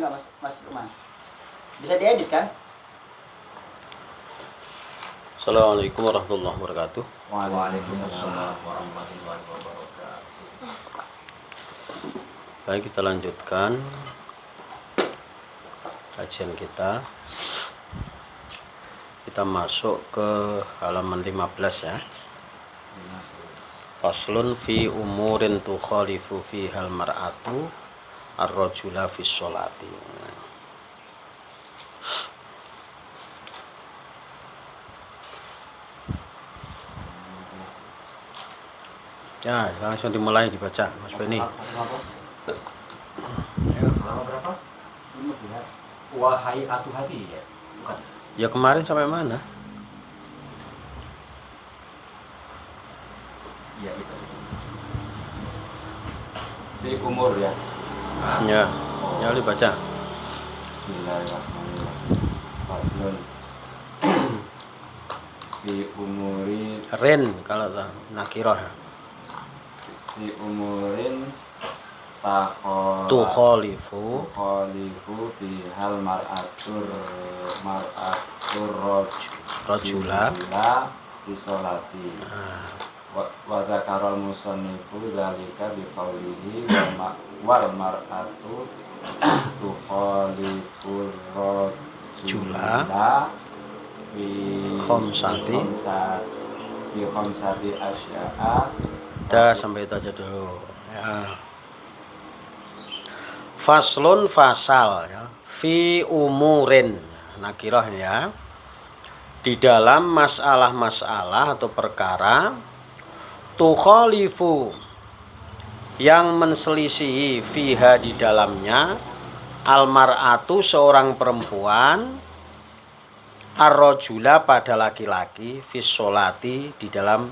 nggak Mas Lukman? Bisa diedit kan? Assalamualaikum warahmatullahi wabarakatuh. Waalaikumsalam warahmatullahi wabarakatuh. Baik, kita lanjutkan kajian kita. Kita masuk ke halaman 15 ya. Faslun fi umurin tukhalifu fihal mar'atu ar-rajula fi sholati. Ya, langsung dimulai dibaca Mas Beni. Halaman berapa? 15. Wahai atu hati ya. Bukan. Ya kemarin sampai mana? Iya itu. Di umur ya. Ya, ya dibaca. Bismillahirrahmanirrahim. Faslun fi umuri Ren kalau nakirah. fi umurin Tukhalifu fi hal mar'atur rajula fi sholati. Nah, Wa zakarul musannifu dzalika bi qawlihi wal mar'atu tukhalifur rajula fi khamsati asya'a. udah sampai itu aja dulu ya. Faslun fasal ya. Fi umurin nakirah ya. Di dalam masalah-masalah atau perkara tukhalifu yang menselisihi fiha di dalamnya almar'atu seorang perempuan ar-rajula pada laki-laki fi sholati di dalam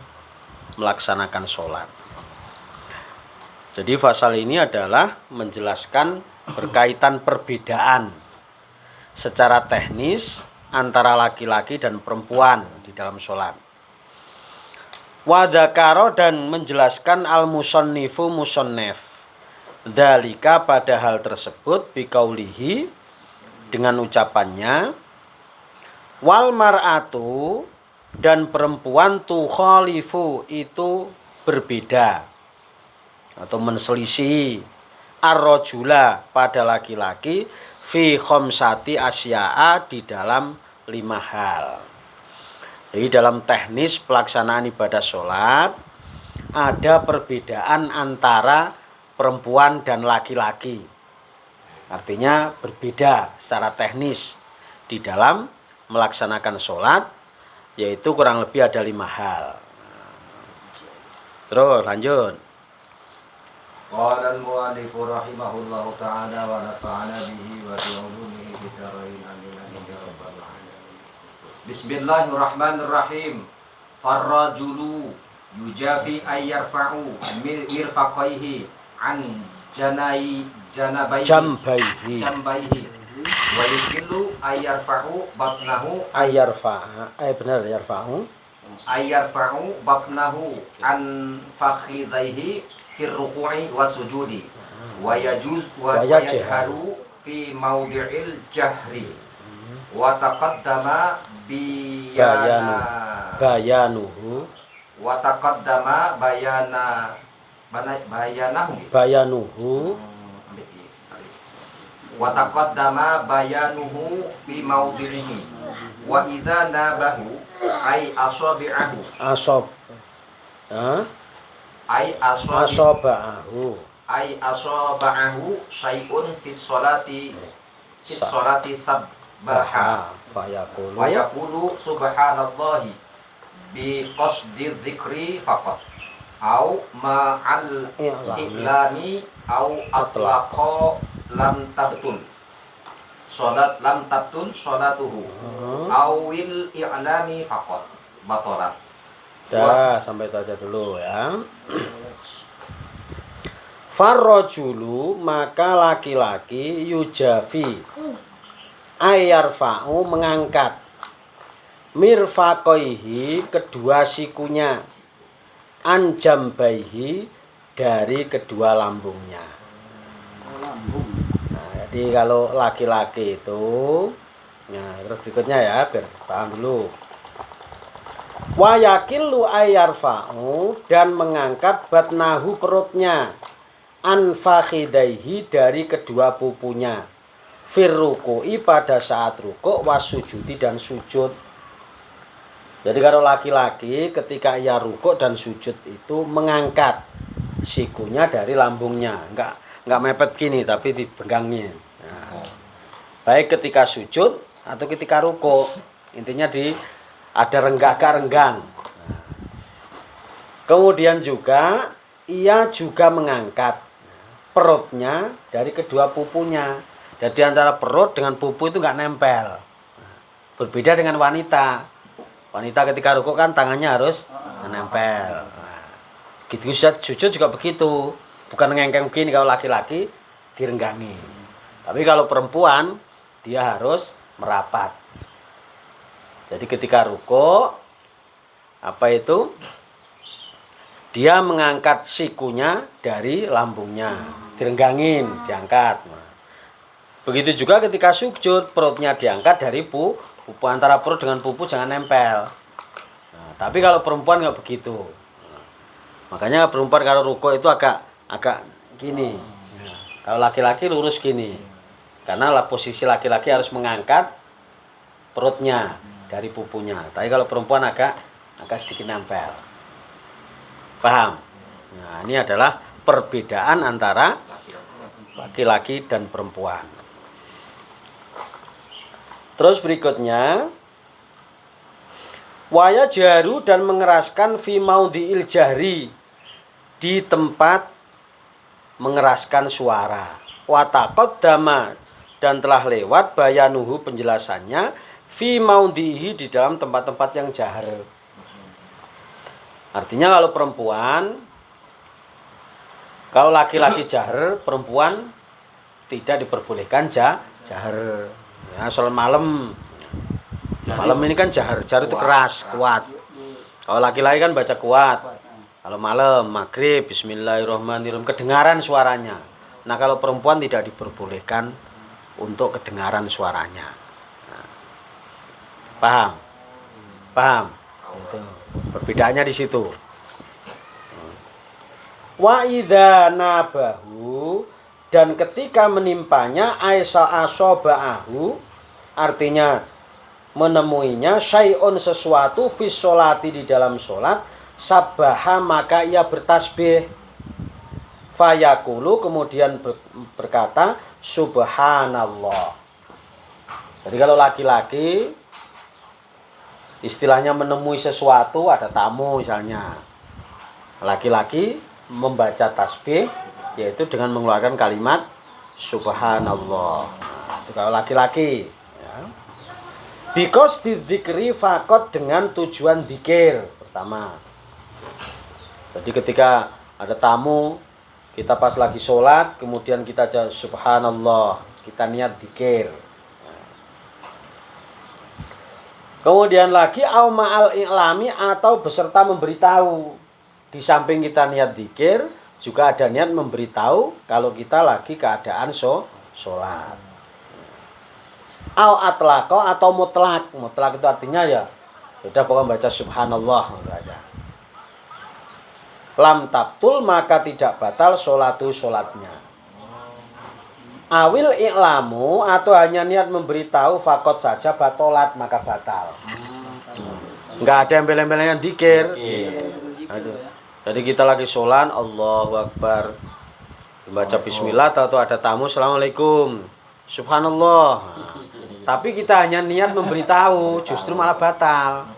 melaksanakan sholat. Jadi pasal ini adalah menjelaskan berkaitan perbedaan secara teknis antara laki-laki dan perempuan di dalam sholat. Wadakaro dan menjelaskan al-musannifu musannif dzalika pada hal tersebut biqaulihi dengan ucapannya wal mar'atu dan perempuan tukhalifu itu berbeda atau menselisih ar-rajula pada laki-laki fi khamsati asya'a di dalam 5 hal. Jadi dalam teknis pelaksanaan ibadah sholat ada perbedaan antara perempuan dan laki-laki. Artinya berbeda secara teknis di dalam melaksanakan sholat, yaitu kurang lebih ada 5 hal. Terus lanjut. Qala al-mu'allif rahimahullahu ta'ala wa nafa'ana bihi wa bi ulumihi fid dharain amin ya rabbal alamin. Bismillahirrahmanirrahim. Farrajulu yujafi ay yarfa'u mirfaqaihi an jambaihi wa yukillu ay yarfa'u batnahu Benar yarfa'u batnahu an fakhidaihi fir ruku'i wa sujudi wa yajharu fi mawdi'il jahri wa taqaddama bayanuhu wa taqaddama bayanuhu fi mawdi'ihi wa idza nabahu ay asabi'ahu asoba'ahu syai'un fis sholati sabbaha fayaqulu subhanallahi bi qasdi dzikri faqat au ma'al i'lami au atlaqa lam tabtul sholatuhu awil i'lami faqat batalat. Dah, sampai itu aja dulu ya. Farrajulu maka laki-laki yujafi ayarfa'u mengangkat mirfaqaihi kedua sikunya anjambaihi dari kedua lambungnya. Lambung. Nah, Jadi kalau laki-laki itu, nah terus berikutnya ya, biar paham dulu. Wa yakillu ayyarfa'u, dan mengangkat batnahu perutnya, an fakhidaihi, dari kedua pupunya, firruku'i, pada saat rukuk, wasujudi, dan sujud. Jadi kalau laki-laki ketika ia rukuk dan sujud itu mengangkat sikunya dari lambungnya, enggak mepet gini tapi dipegangnya. Nah, baik ketika sujud atau ketika rukuk, intinya ada renggang. Nah, kemudian juga ia juga mengangkat perutnya dari kedua pupunya. Jadi antara perut dengan pupu itu enggak nempel. Berbeda dengan wanita. Wanita ketika rukuk kan tangannya harus menempel. Nah, gitu sujud juga begitu. Bukan ngengkeng begini, kalau laki-laki direnggangi. Tapi kalau perempuan dia harus merapat. Jadi ketika rukuk apa itu? Dia mengangkat sikunya dari lambungnya, direnggangin, diangkat. Nah, begitu juga ketika sujud, perutnya diangkat dari pupu, antara perut dengan pupu jangan nempel. Nah, tapi kalau perempuan nggak begitu. Nah, makanya perempuan kalau rukuk itu agak gini. Nah, kalau laki-laki lurus gini. Karena posisi laki-laki harus mengangkat perutnya dari pupunya. Tapi kalau perempuan agak sedikit nempel. Paham? Nah, ini adalah perbedaan antara laki-laki dan perempuan. Terus berikutnya, waya jaru, dan mengeraskan fi maudhi'il jahri, di tempat mengeraskan suara. Wa taqaddama, dan telah lewat bayanuhu, penjelasannya, fi maudhihi, di dalam tempat-tempat yang jahar. Artinya kalau perempuan, kalau laki-laki jahar, perempuan tidak diperbolehkan jahar. Ya, sholat malam ini kan jahar itu keras, kuat. Kalau laki-laki kan baca kuat. Kalau malam, maghrib, bismillahirrahmanirrahim, kedengaran suaranya. Nah, kalau perempuan tidak diperbolehkan untuk kedengaran suaranya. Nah, paham? Itu perbedaannya di situ. Wa idza nabahu, dan ketika menimpanya asoba'ahu, artinya menemuinya, syai'un, sesuatu, fis sholati, di dalam sholat, sabbaha, maka ia bertasbih, fayaqulu, kemudian berkata subhanallah. Jadi kalau laki-laki istilahnya menemui sesuatu, ada tamu misalnya, laki-laki membaca tasbih, yaitu dengan mengeluarkan kalimat subhanallah. Itu kalau laki-laki, ya. Because didzikri fakot, dengan tujuan dzikir pertama. Jadi ketika ada tamu, kita pas lagi sholat, kemudian kita aja subhanallah, kita niat dzikir. Kemudian lagi au ma'al i'lami, atau beserta memberitahu. Di samping kita niat dzikir, juga ada niat memberitahu kalau kita lagi keadaan sholat. Au atlaqo, atau mutlak. Mutlak itu artinya ya sudah pokoknya baca subhanallah, enggak ada. Lam tabtul, maka tidak batal sholatnya. Awil i'lamu, atau hanya niat memberitahu, fakot saja batolat, maka batal. Enggak ada embel-embelnya dzikir. Jadi kita lagi sholat, Allahu Akbar, baca bismillah, atau ada tamu, assalamualaikum, subhanallah. Tapi kita hanya niat memberitahu, justru malah batal.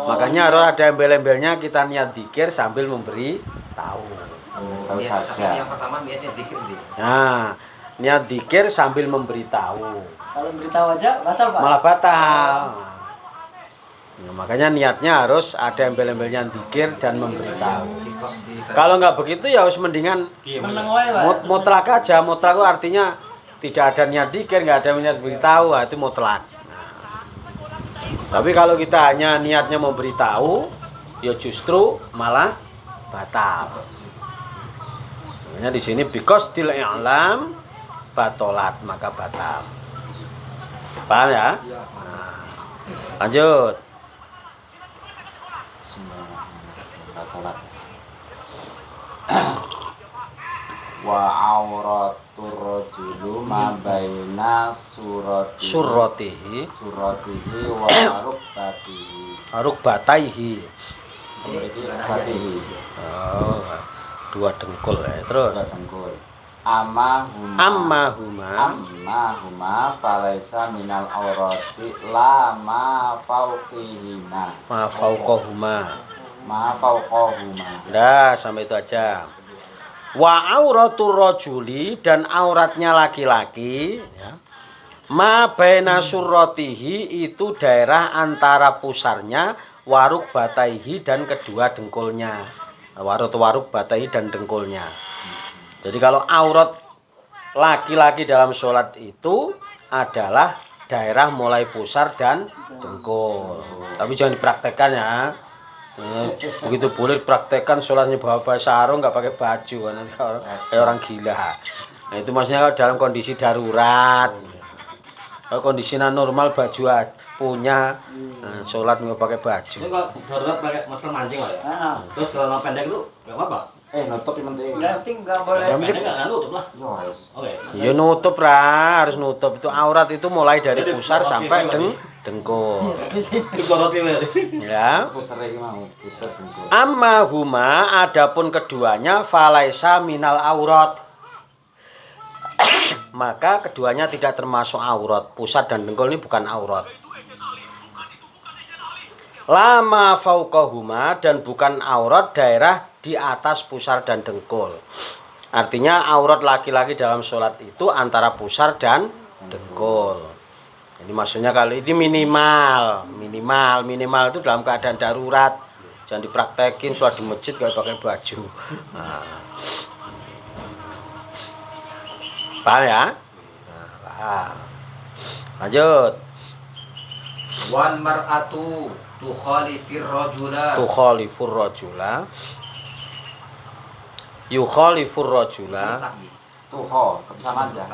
Makanya harus ada embel-embelnya, kita niat dzikir sambil memberi tahu. Tahu saja. Yang pertama niatnya dzikir. Nah, niat dzikir sambil memberitahu. Kalau memberitahu aja batal, Pak. Malah batal. Nah, makanya niatnya harus ada embel-embelnya dzikir dan memberitahu. Kalau nggak begitu ya harus mendingan mutlak aja. Mutlak itu artinya tidak ada niat dzikir, nggak ada niat beritahu, itu mutlak. Nah, tapi kalau kita hanya niatnya memberitahu, ya justru malah batal. Makanya di sini because til i'lam, batolat, maka batal. Paham ya? Iya. Nah, lanjut. Batolat. Wa auratur rajulu ma baina suratihi wa rukbataihi. Rukbatihi. Oh, dua dengkul ya. Terus Dengkul. Amma huma falaisa minal aurati la ma fauqihima. ma fauqahuma. Nah, sampai itu aja. Wa auratur rajuli, dan auratnya laki-laki ya. Ma baina surratihi, itu daerah antara pusarnya, waruk bataihi, dan kedua dengkulnya. Waruk bataihi dan dengkulnya. Jadi kalau aurat laki-laki dalam sholat itu adalah daerah mulai pusar dan dengkul. Tapi jangan dipraktekkan ya. Begitu boleh praktekkan sholatnya bawa sarung, nggak pakai baju, nanti kayak orang gila. Nah, itu maksudnya kalau dalam kondisi darurat. Kalau kondisi normal baju punya, sholat nggak pakai baju. Ini kalau darurat pakai masker mancing lah ya. Terus celana pendek itu nggak apa-apa. Nutup yang penting. Penting nggak boleh. Pendek nggak nutup lah. Oke. Ya nutup lah, harus nutup. Itu aurat itu mulai dari pusar sampai dengkul. Ya. Amma huma, adapun keduanya falaisa minal aurat. Maka keduanya tidak termasuk aurat. Pusat dan dengkul ini bukan aurat. Lama fauqahuma, dan bukan aurat daerah di atas pusar dan dengkul. Artinya aurat laki-laki dalam sholat itu antara pusar dan dengkul. Jadi maksudnya kali ini minimal itu dalam keadaan darurat. Jangan dipraktekin sholat di masjid kayak pakai baju. Nah. Paham ya? Nah, lanjut. Wal mar'atu tukhalifur rajula. Yukhalifur rajula. Sama aja.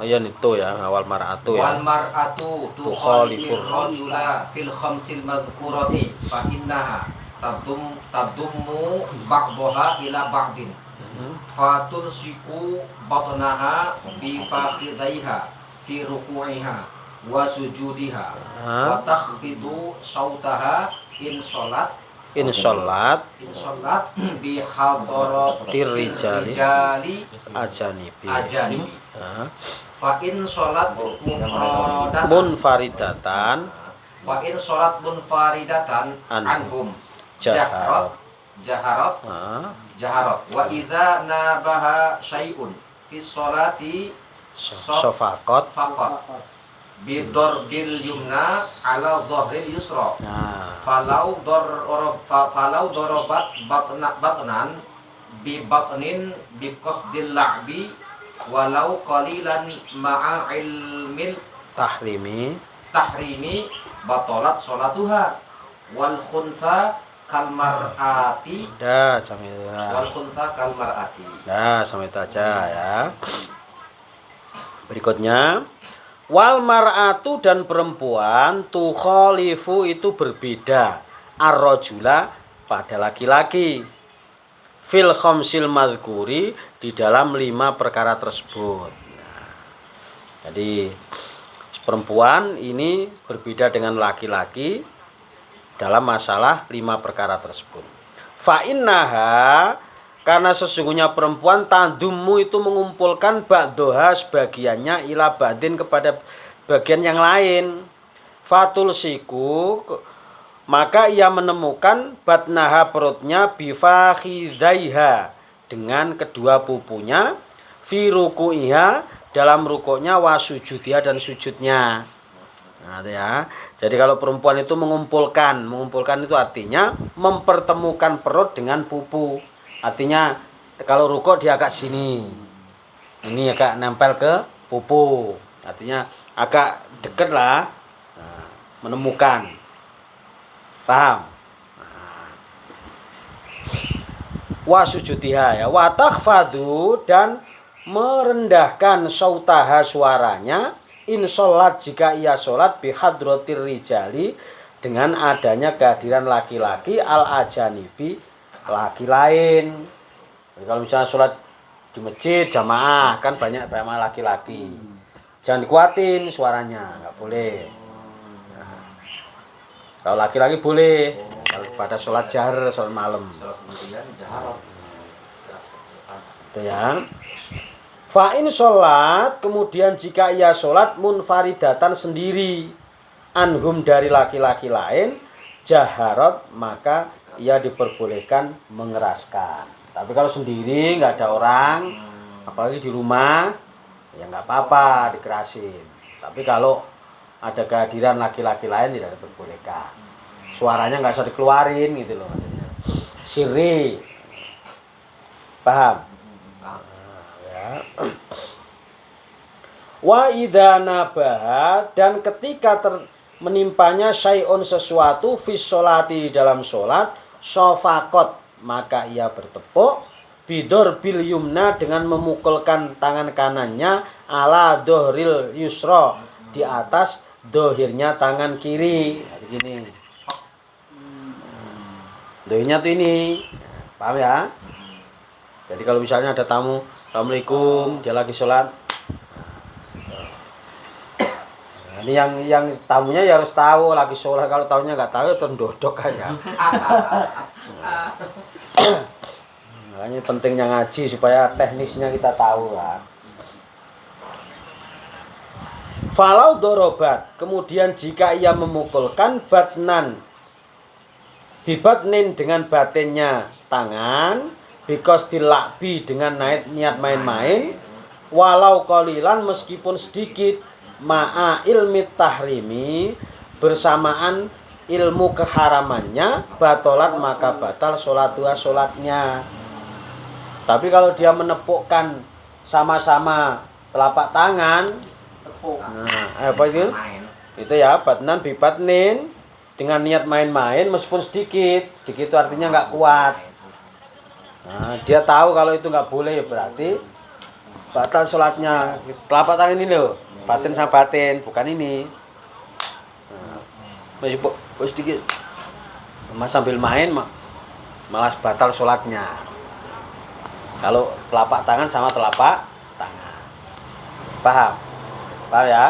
Iya itu ya, awal mar'atu ya. Wal mar'atu tukhalifur rajula fil khamsil madhkurati fa innaha tadummu ba'daha ila ba'din. Fatulsiku batnaha bi fakhidaiha fi ruku'iha wa sujudiha wa takhfidu sautaha in sholat bi hadaratir rijali ajanibi fa in sholat munfaridatan anhum jaharat wa idza nabaha syai'un fi sholati Sofakot bidor bil yumna ala dhahril yusra. Falau dorobat batnan bi batnin bi qasdil la'bi walau qalilan ma'a ilmil tahrimi batalat sholatuha wal khunsa kalmarati wal khunsa kalmarati. Sampai itu aja ya. Berikutnya, wal mar'atu, dan perempuan, tukhalifu, itu berbeda, ar-rajula, pada laki-laki, fil khamsil madhkuri, di dalam 5 perkara tersebut. Nah, jadi perempuan ini berbeda dengan laki-laki dalam masalah 5 perkara tersebut. Fa innaha, karena sesungguhnya perempuan tandummu, itu mengumpulkan ba'doha, sebagiannya, ila ba'din, kepada bagian yang lain. Fatul siku, maka ia menemukan batnaha, perutnya, bifakhidaiha, dengan kedua pupunya, fi ruku'iha, dalam rukuknya, wa sujudiha, dan sujudnya. Nah, ya. Jadi kalau perempuan itu mengumpulkan itu artinya mempertemukan perut dengan pupu. Artinya kalau rukuk dia agak sini, ini agak nempel ke pupu, artinya agak dekat lah, menemukan. Paham? Wa sujudiha ya, wa takhfadu, dan merendahkan sautaha suaranya in sholat jika ia sholat bihadrotir rijali dengan adanya kehadiran laki-laki al ajanibi laki lain. Jadi kalau misalnya sholat di masjid jamaah kan banyak laki-laki, jangan dikuatin suaranya, nggak boleh. Nah, kalau laki-laki boleh kalau pada sholat jahar, sholat malam. Itu ya. Fa'in sholat, kemudian jika ia sholat munfaridatan sendiri anhum dari laki-laki lain jaharot, maka ia diperbolehkan mengeraskan. Tapi kalau sendiri nggak ada orang, apalagi di rumah, ya nggak apa-apa dikerasin. Tapi kalau ada kehadiran laki-laki lain tidak diperbolehkan. Suaranya nggak usah dikeluarin gitu loh. Sirri, paham? Ya. Wa idza nabaha, dan ketika menimpanya syai'un sesuatu fis sholati dalam sholat sofakot, maka ia bertepuk bidor bil yumna dengan memukulkan tangan kanannya ala dohril yusro, di atas dohirnya tangan kiri. Begini dohirnya tuh ini, paham ya? Jadi kalau misalnya ada tamu, assalamualaikum, dia lagi sholat, nah, ini yang tamunya ya harus tahu lagi sholat. Kalau tamunya nggak tahu, tendodok aja. Makanya pentingnya ngaji supaya teknisnya kita tahu kan. Falau dorobat, kemudian jika ia memukulkan batnan bibatnin dengan batinnya tangan, bikos dilakbi dengan niat main-main, walau kolilan meskipun sedikit, ma'a ilmi tahrimi bersamaan ilmu keharamannya, batolat maka batal sholatnya. Tapi kalau dia menepukkan sama-sama telapak tangan, nah, apa itu? Itu ya batnan bibatnin dengan niat main-main meskipun sedikit itu artinya nggak kuat. Nah, dia tahu kalau itu nggak boleh, berarti batal sholatnya. Telapak tangan ini loh, batin sama batin, bukan ini. Nah, masih sedikit, mas sambil main malah batal sholatnya. Kalau telapak tangan sama telapak tangan, paham? Paham ya?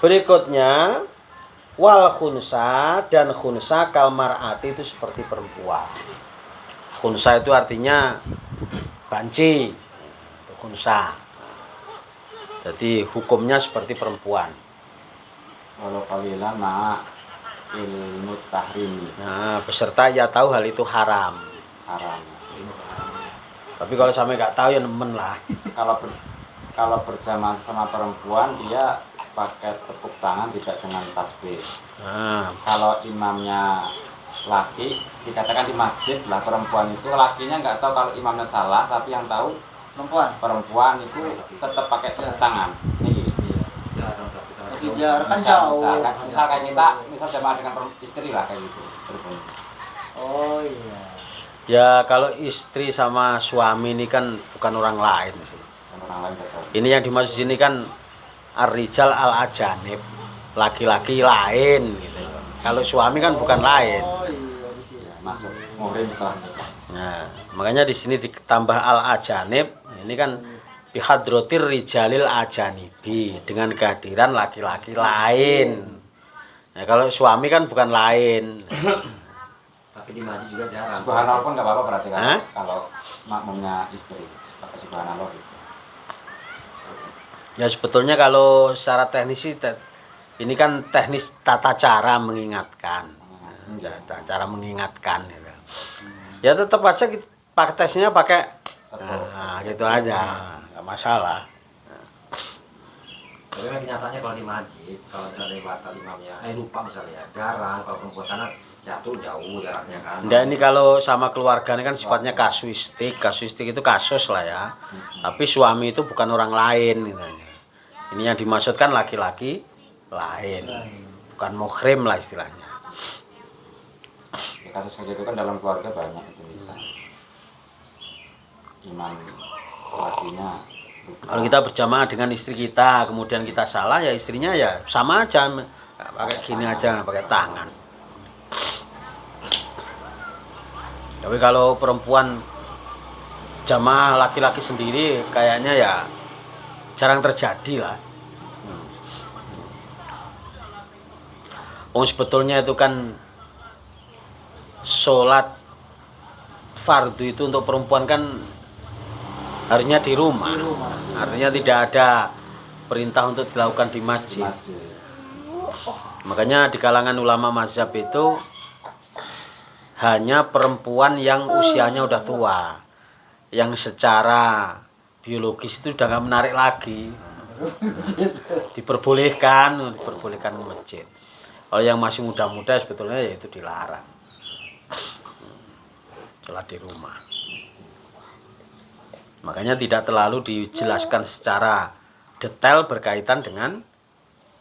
Berikutnya wal khunsa, dan khunsa kal mar'ati itu seperti perempuan. Khunsa itu artinya banci, khunsa. Jadi hukumnya seperti perempuan. Walau qalilan ma ilmu tahrimi. Nah, beserta ia tahu hal itu haram. Haram. Tapi kalau sampai nggak tahu ya nemen lah. Kalau berjamaah sama perempuan dia pakai tepuk tangan, tidak dengan tasbih. Nah, kalau imamnya laki, dikatakan di masjid lah, perempuan itu, lakinya nggak tahu kalau imamnya salah, tapi yang tahu perempuan itu tetap pakai tepuk tangan. Nih, Dijarkan jauh. misal kayak kita, misal jamaah dengan istri lah kayak gitu. Oh iya. ya kalau istri sama suami ini kan bukan orang lain sih. Orang lain nggak tahu. Ini yang dimaksud ini kan ar-rijal al-ajanib, laki-laki lain gitu. Kalau suami kan bukan lain. Oh iya di sini. Masuk muhrim kan. Nah, makanya di sini ditambah al-ajanib. Ini kan bihadrotir rijalil ajanibi, dengan kehadiran laki-laki lain. Nah, kalau suami kan bukan lain. Tapi di masjid juga jarang. Subhanallah pun nggak apa-apa berarti kan? Hah? Kalau makmumnya istri pakai subhanallah gitu. Ya sebetulnya kalau secara teknis ini kan teknis tata cara mengingatkan. Ya, tata cara mengingatkan gitu. Ya tetap aja kita pakai tesnya pakai gitu aja, nggak masalah. Tapi kan kenyataannya kalau di masjid, kalau ada batal imamnya, lupa misalnya, jarang. Kalau perempuan karena jatuh jauh jaraknya kan. Nah ini kalau sama keluarga ini kan sifatnya kasuistik itu kasus lah ya. Tapi suami itu bukan orang lain gitu. Ini yang dimaksudkan laki-laki lain, bukan muhrim lah istilahnya. kasus kayak gitu kan dalam keluarga banyak itu bisa. Imam lakinya lupa. Kalau kita berjamaah dengan istri kita, kemudian kita salah, ya istrinya ya sama aja, pakai gini aja, pakai tangan. Tapi kalau perempuan jamaah laki-laki sendiri, kayaknya ya jarang terjadi lah. Sebetulnya itu kan sholat fardu itu untuk perempuan kan harusnya di rumah. Artinya tidak ada perintah untuk dilakukan di masjid. Makanya di kalangan ulama mazhab itu hanya perempuan yang usianya udah tua, yang secara biologis itu udah nggak menarik lagi, diperbolehkan ke masjid. Kalau yang masih muda-muda sebetulnya ya itu dilarang, sholat di rumah. Makanya tidak terlalu dijelaskan secara detail berkaitan dengan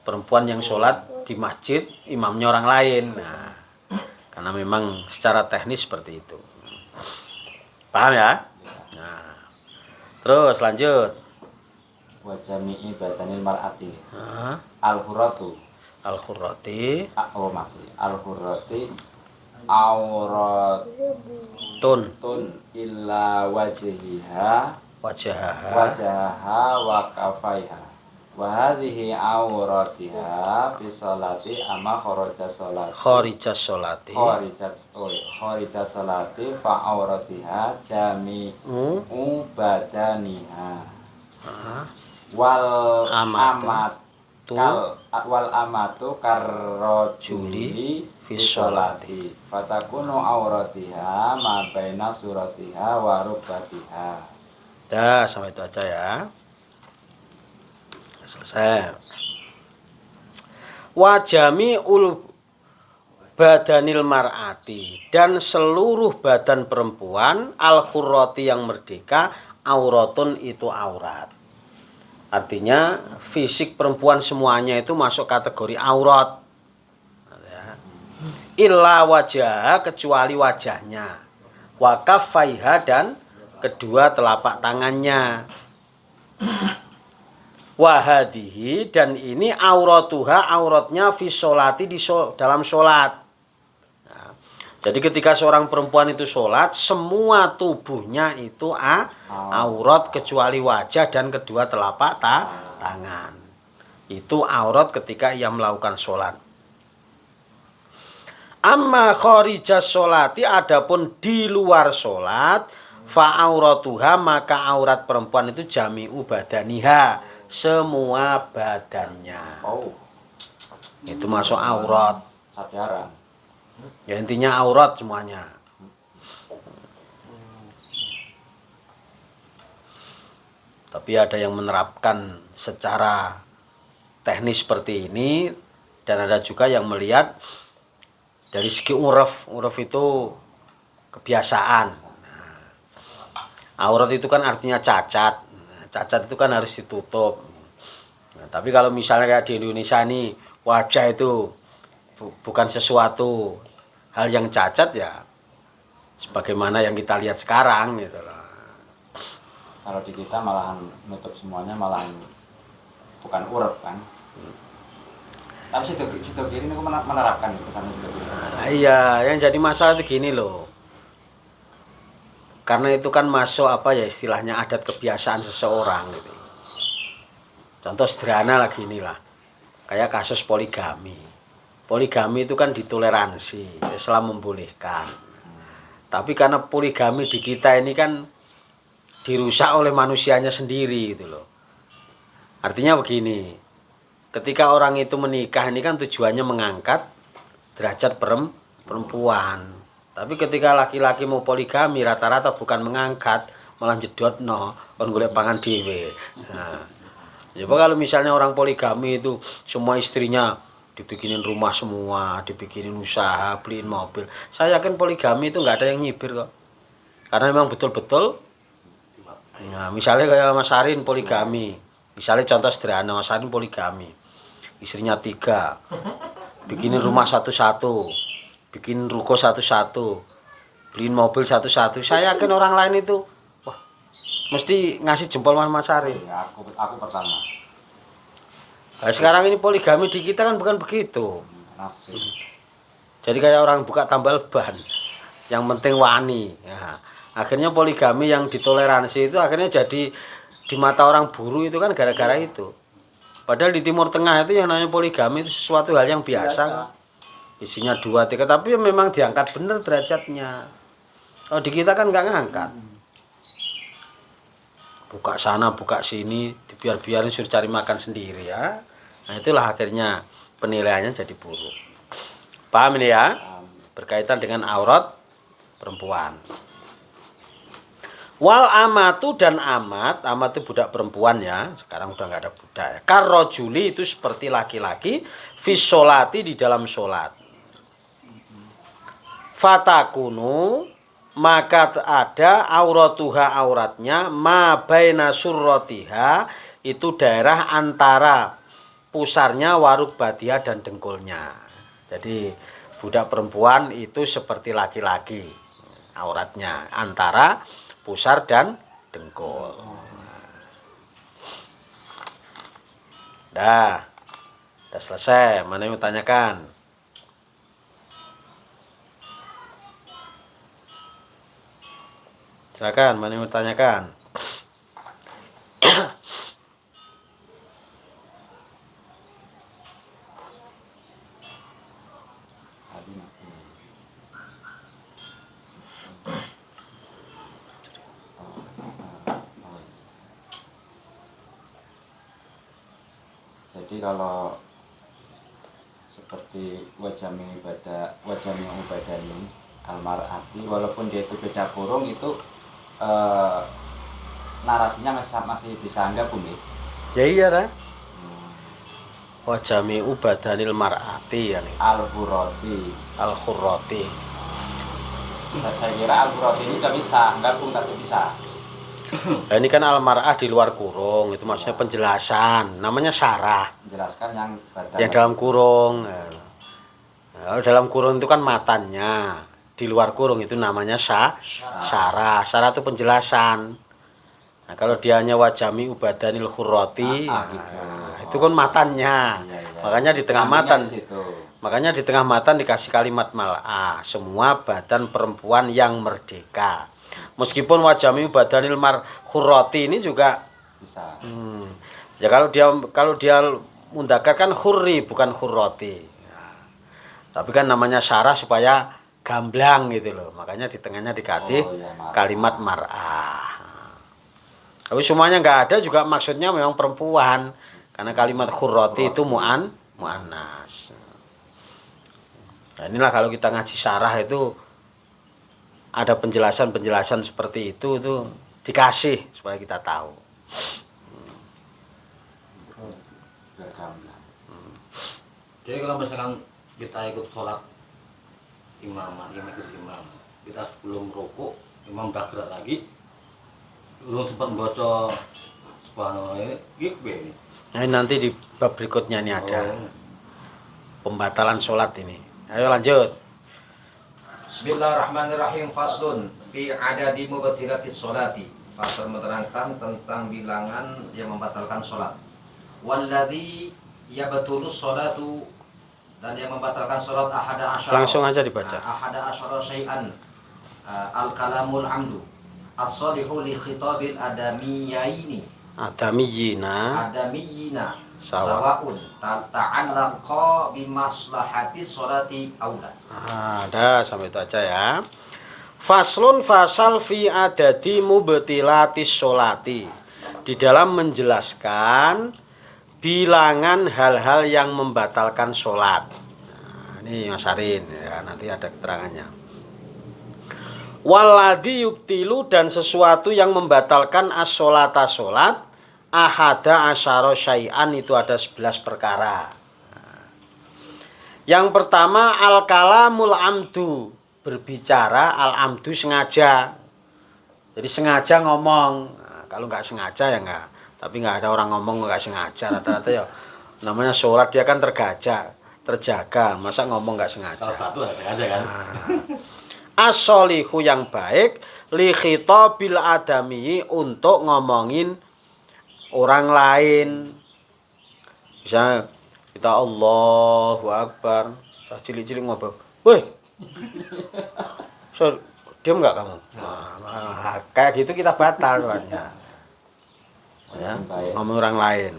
perempuan yang sholat di masjid, imamnya orang lain. Nah, karena memang secara teknis seperti itu. Paham ya? Nah, terus lanjut. Wa jami'i badanil mar'ati. Al-hurratu. Al-hurrati. Oh masih. Al-hurrati auratun illa wajhiha wajahaha wa kafaiha wa hadhihi auratiha fi sholati amma kharija sholati fa auratiha jami'u badaniha wal amatu karrajuli fi sholati fatakunu auratiha ma baina suratiha wa rukbatiha. Dah, sampai itu aja ya. Selesai. Wajami ul badanil mar'ati, dan seluruh badan perempuan al-khurrati yang merdeka, auratun itu aurat. Artinya fisik perempuan semuanya itu masuk kategori aurat. Illa wajah, kecuali wajahnya, wa kaffaiha, dan kedua telapak tangannya. Wahadihi, dan ini auratuha, auratnya fi sholati, dalam sholat. Nah, jadi ketika seorang perempuan itu sholat, semua tubuhnya itu aurat kecuali wajah dan kedua telapak tangan. Itu aurat ketika ia melakukan sholat. Amma kharijas sholati, adapun di luar sholat, fa auratuha, maka aurat perempuan itu jami'u badaniha, semua badannya. Oh, itu masuk aurat. Sadaran. Ya intinya aurat semuanya. Tapi ada yang menerapkan secara teknis seperti ini, dan ada juga yang melihat dari segi uruf. Uruf itu kebiasaan. Aurat itu kan artinya cacat. Cacat itu kan harus ditutup. Nah, tapi kalau misalnya kayak di Indonesia ini, wajah itu bukan sesuatu hal yang cacat, ya sebagaimana yang kita lihat sekarang gitu loh. Kalau di kita malahan nutup semuanya, malahan bukan urut kan. Tapi situ kiri ini menerapkan pesan situ kiri. Iya, yang jadi masalah itu gini loh. Karena itu kan masuk apa ya istilahnya adat kebiasaan seseorang gitu. Contoh sederhana lagi inilah. Kayak kasus poligami. Poligami itu kan ditoleransi, Islam membolehkan. Tapi karena poligami di kita ini kan dirusak oleh manusianya sendiri gitu loh. Artinya begini. Ketika orang itu menikah ini kan tujuannya mengangkat derajat perempuan. Tapi ketika laki-laki mau poligami rata-rata bukan mengangkat, malah jedotno, kon golek pangan dhewe. Nah, coba kalau misalnya orang poligami itu semua istrinya dibikinin rumah semua, dibikinin usaha, beliin mobil. Saya yakin poligami itu nggak ada yang nyibir kok. Karena memang betul-betul. Nah, misalnya kayak Mas Arin poligami. Misalnya contoh sederhana, Mas Arin poligami. Istrinya 3, bikinin rumah satu-satu, bikin ruko satu-satu, beliin mobil satu-satu. Saya yakin orang lain itu wah mesti ngasih jempol Mas Ari. Ya, aku pertama. Nah, sekarang ini poligami di kita kan bukan begitu. Nafsu. Jadi kayak orang buka tambal ban, yang penting wani. Ya, akhirnya poligami yang ditoleransi itu akhirnya jadi di mata orang buru itu kan gara-gara itu. Padahal di Timur Tengah itu yang namanya poligami itu sesuatu hal yang biasa. Isinya 2, 3, tapi memang diangkat bener derajatnya. Oh di kita kan nggak ngangkat. Buka sana, buka sini, dibiar-biarin suruh cari makan sendiri ya. Nah itulah akhirnya penilaiannya jadi buruk. Paham ini ya? Berkaitan dengan aurat perempuan. Wal amatu dan amat itu budak perempuan ya. Sekarang udah nggak ada budak ya. Karrojuli itu seperti laki-laki, fisolati di dalam sholat. Fatakunu maka ada auratuha auratnya ma baina surrotiha itu daerah antara pusarnya waruk badia dan dengkulnya. Jadi budak perempuan itu seperti laki-laki auratnya antara pusar dan dengkul. Dah selesai. Mana yang mau tanyakan? Silakan, mana yang mau tanyakan? Jadi kalau seperti wajah ibadah ini almarati walaupun dia itu beda kurung itu narasinya masih bisa anggap Bumi. Ya iya kan? Wajami ubadanil mar'ati ya nih. Al-Khurrati. Saya kira Al-Khurrati ini nggak bisa, nggak pun kasih bisa. Nah, ini kan al-mar'ah di luar kurung, itu maksudnya penjelasan. Namanya syarah. Menjelaskan yang badan. Yang dalam kurung. Nah, dalam kurung itu kan matanya. Di luar kurung itu namanya syarah. Syarah itu penjelasan. Nah, kalau dia hanya wajami ubadanil khurrati, itu kan matannya. Iya. Makanya di tengah matan. Makanya di tengah matan dikasih kalimat mal'ah, semua badan perempuan yang merdeka. Meskipun wajami badanil khurrati ini juga bisa. Ya kalau dia mundakar kan khurri bukan khurrati. Nah, tapi kan namanya syarah supaya gamblang gitu loh. Makanya di tengahnya dikasih kalimat mar'ah. Tapi semuanya nggak ada juga maksudnya memang perempuan. Karena kalimat khurrati itu mu'annas. Nah, inilah kalau kita ngaji syarah itu ada penjelasan-penjelasan seperti itu dikasih supaya kita tahu. Jadi kalau misalkan kita ikut sholat imam, kita sebelum rukuk, imam udah gerak lagi, belum sempat baca subhanallah ini, gimana? Nah, nanti di bab berikutnya ini ada pembatalan sholat ini. Ayo lanjut. Bismillahirrahmanirrahim. Faslun fi adadi mubtilatis sholati. Fasal menerangkan tentang bilangan yang membatalkan sholat. Walladzi yabtulus sholatu, dan yang membatalkan sholat ahada asyara. Langsung aja dibaca. Ahada asyara syai'an. Al-kalamul amdu. As-salihu li khitabil adamiyaini. Adamiyina. Sawaun ta'allaqa bimaslahatis sholati aula. Ada sampai itu aja ya. Faslun fasal fi adadi mubtilatis sholati. Di dalam menjelaskan bilangan hal-hal yang membatalkan sholat. Nah, ini Mas Arin ya, nanti ada keterangannya. Walladhi yubtilu, dan sesuatu yang membatalkan as-sholata sholat, ahada asyara syai'an, itu ada 11 perkara. Yang pertama al-kalamul amdu, berbicara al-amdu sengaja. Jadi sengaja ngomong. Nah, kalau nggak sengaja ya nggak. Tapi nggak ada orang ngomong nggak sengaja. Rata-rata ya namanya sholat dia kan terjaga. Masa ngomong nggak sengaja? Kalau batu nggak sengaja kan? As-sholihu yang baik li khitabil adami untuk ngomongin orang lain. Misalnya kita Allahu Akbar, cilik-cilik ngobrol. Woi. So, diam nggak kamu? Nah, kayak gitu kita batal soalnya. Ya, ngomong orang lain.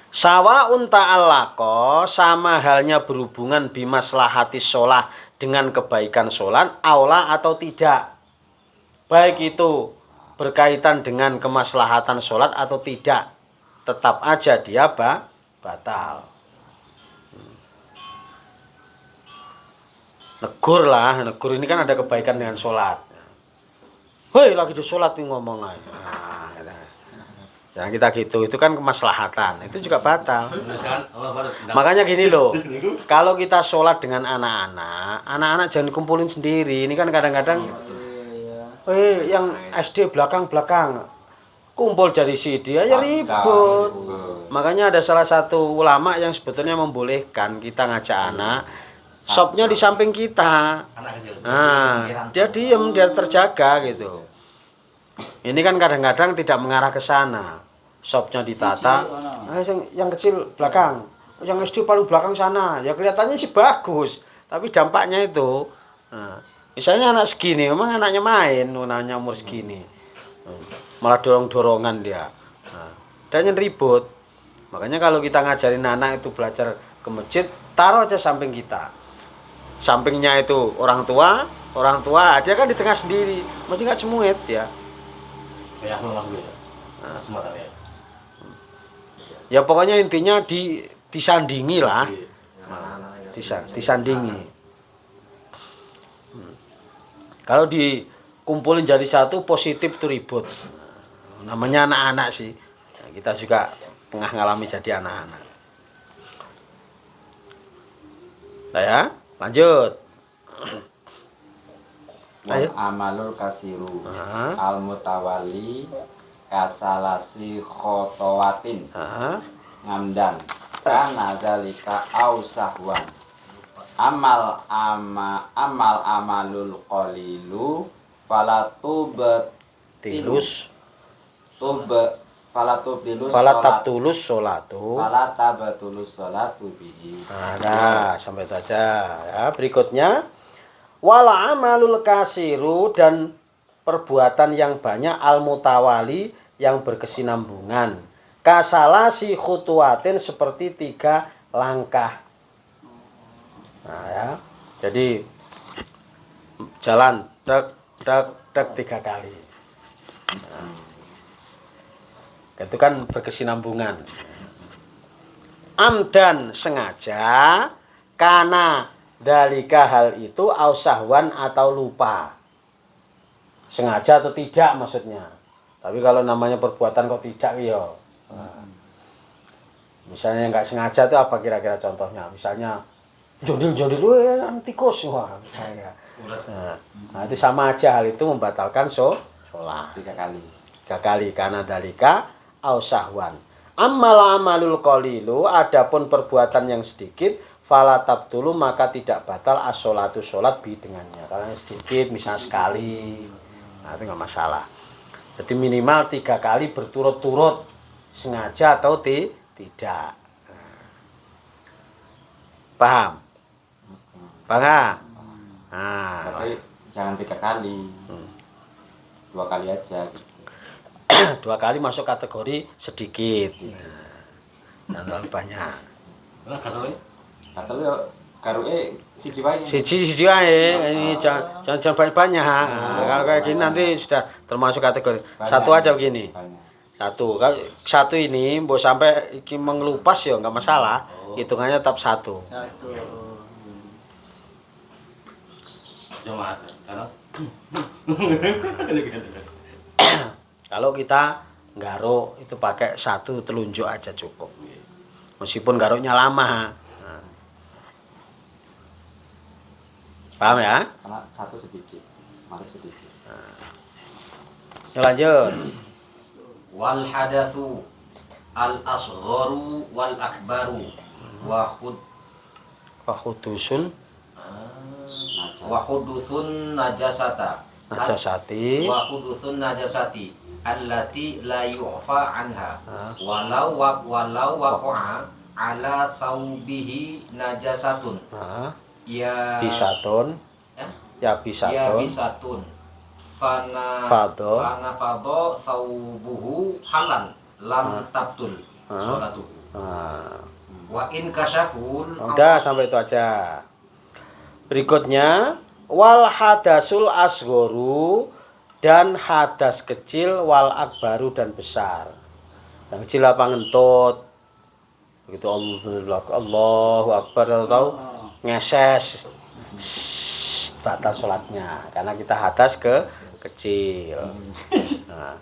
Sawaun ta'allaqo, sama halnya berhubungan bimaslahatis sholah dengan kebaikan sholat, aula atau tidak. Baik itu berkaitan dengan kemaslahatan sholat atau tidak, tetap aja dia batal. Negur ini kan ada kebaikan dengan sholat. Hei, lagi di sholat nih ngomong aja. Jangan kita gitu, itu kan kemaslahatan, itu juga batal. Makanya gini loh, kalau kita sholat dengan anak-anak jangan dikumpulin sendiri. Ini kan kadang-kadang, yang SD belakang-belakang, kumpul jadi CD aja ribut. Makanya ada salah satu ulama yang sebetulnya membolehkan kita ngajak anak, shopnya di samping kita. Nah, dia diem, dia terjaga gitu. Ini kan kadang-kadang tidak mengarah ke sana. Shopnya ditata, yang kecil belakang, yang SD paling belakang sana. Ya kelihatannya sih bagus, tapi dampaknya itu, misalnya anak segini, memang anaknya main, anaknya umur segini, malah dorong-dorongan dia, dan yang ribut. Makanya kalau kita ngajarin anak itu belajar ke masjid, taruh aja samping kita. Sampingnya itu orang tua, dia kan di tengah sendiri, mesti nggak cemuit ya. Kayak aku masuk ya. Semua tahu ya. Ya pokoknya intinya disandingi lah, disandingi. Kalau dikumpulin jadi satu positif tuh ribut. Namanya anak-anak sih. Ya, kita juga tengah ngalami jadi anak-anak. Nah ya, lanjut. Ayo. Amalul kasiru al mutawali kasalasi khotowatin ngamdan kana zalika ausahwan amalul qalilu falatubtilus falatabtulus sholatu bihi. Nah, sampai saja ya. Berikutnya wala amalul kasiru, dan perbuatan yang banyak al mutawali yang berkesinambungan, kasalasi khutuatin seperti 3 langkah. Nah ya, jadi jalan tek 3 kali. Nah, itu kan berkesinambungan. Amdan sengaja, karena dalika hal itu ausahwan atau lupa. Sengaja atau tidak maksudnya. Tapi kalau namanya perbuatan kok tidak ya. Misalnya nggak sengaja itu apa kira-kira contohnya? Misalnya jondil-jondil tikus wah misalnya. Nah, itu sama aja, hal itu membatalkan sholat 3 kali. 3 kali karena dalika ausahwan. Amalul qalilu, adapun perbuatan yang sedikit, fala tabtulu, maka tidak batal as-sholatu sholat bi dengannya. Kalau sedikit misalnya sekali, nah itu nggak masalah. Jadi minimal 3 kali berturut-turut, sengaja atau tidak. Paham? Paham? Nah, tapi jangan 3 kali, 2 kali aja gitu. 2 kali masuk kategori sedikit, dan terlalu banyak. Nah, kata karuke siji wae. Siji wae, ini jangan banyak-banyak. Kalau kayak gini nanti sudah termasuk kategori. Banyak. Satu aja begini. Banyak. Satu ini mau sampai iki mengelupas ya nggak masalah. Hitungannya tetap 1. Cuma kalau kita garuk itu pakai 1 telunjuk aja cukup. Meskipun garuknya lama. Paham ya? Karena 1 sedikit, masih sedikit. Ya, lanjut. Wal hadatsu al asgharu wal akbaru Fahudusun Wahudusun najasata. najasati. Wahudusun najasati allati la yu'fa anha. Ah. Walau waqa'a ala thawbihi najasatun. Nah, Ya bisatun. eh? Ya Ya bisatun. bisatun. Fana Fado. fado thawbuhu halan lam tabtul Ah. sholatuhu. Nah, Wa in kasyaful udah sampai itu aja. Berikutnya wal hadasul asghoru dan hadas kecil wal akbaru dan besar. Yang kecil apa ngentut. Begitu Allahu Akbar tahu ngeses. Batal sholatnya karena kita hadas ke kecil. Nah,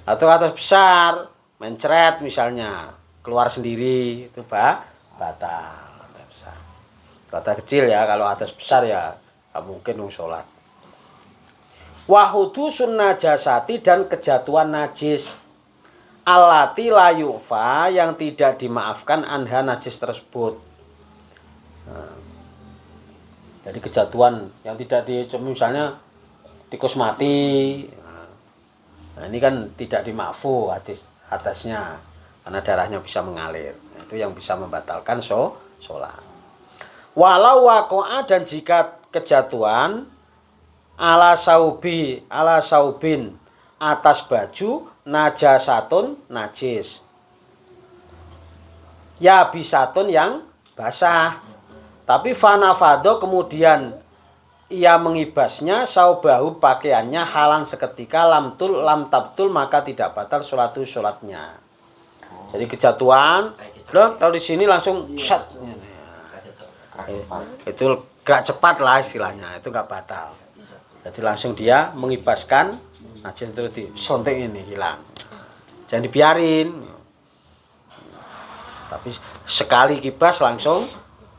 atau hadas besar, mencret misalnya, keluar sendiri itu batal. Hadas kecil ya, kalau hadas besar ya nggak mungkin sholat. Wahudu sunnajasati dan kejatuhan najis. Alati layufa yang tidak dimaafkan anha najis tersebut. Nah, jadi kejatuhan yang tidak misalnya tikus mati. Nah, ini kan tidak dimaafu hadasnya karena darahnya bisa mengalir. Nah, itu yang bisa membatalkan sholat. Walau wakoa dan jika kejatuhan ala saubin atas baju najasatun najis. Ya bisatun yang basah. Tapi fanafado kemudian ia mengibasnya saubahu pakaiannya halan seketika lam tabtul maka tidak batal sholatnya. Jadi kejatuhan, loh kalau di sini langsung shut. Itu gak cepat lah istilahnya, itu gak batal. Jadi langsung dia mengibaskan najis itu disontek ini hilang. Jangan dibiarin. Tapi sekali kibas langsung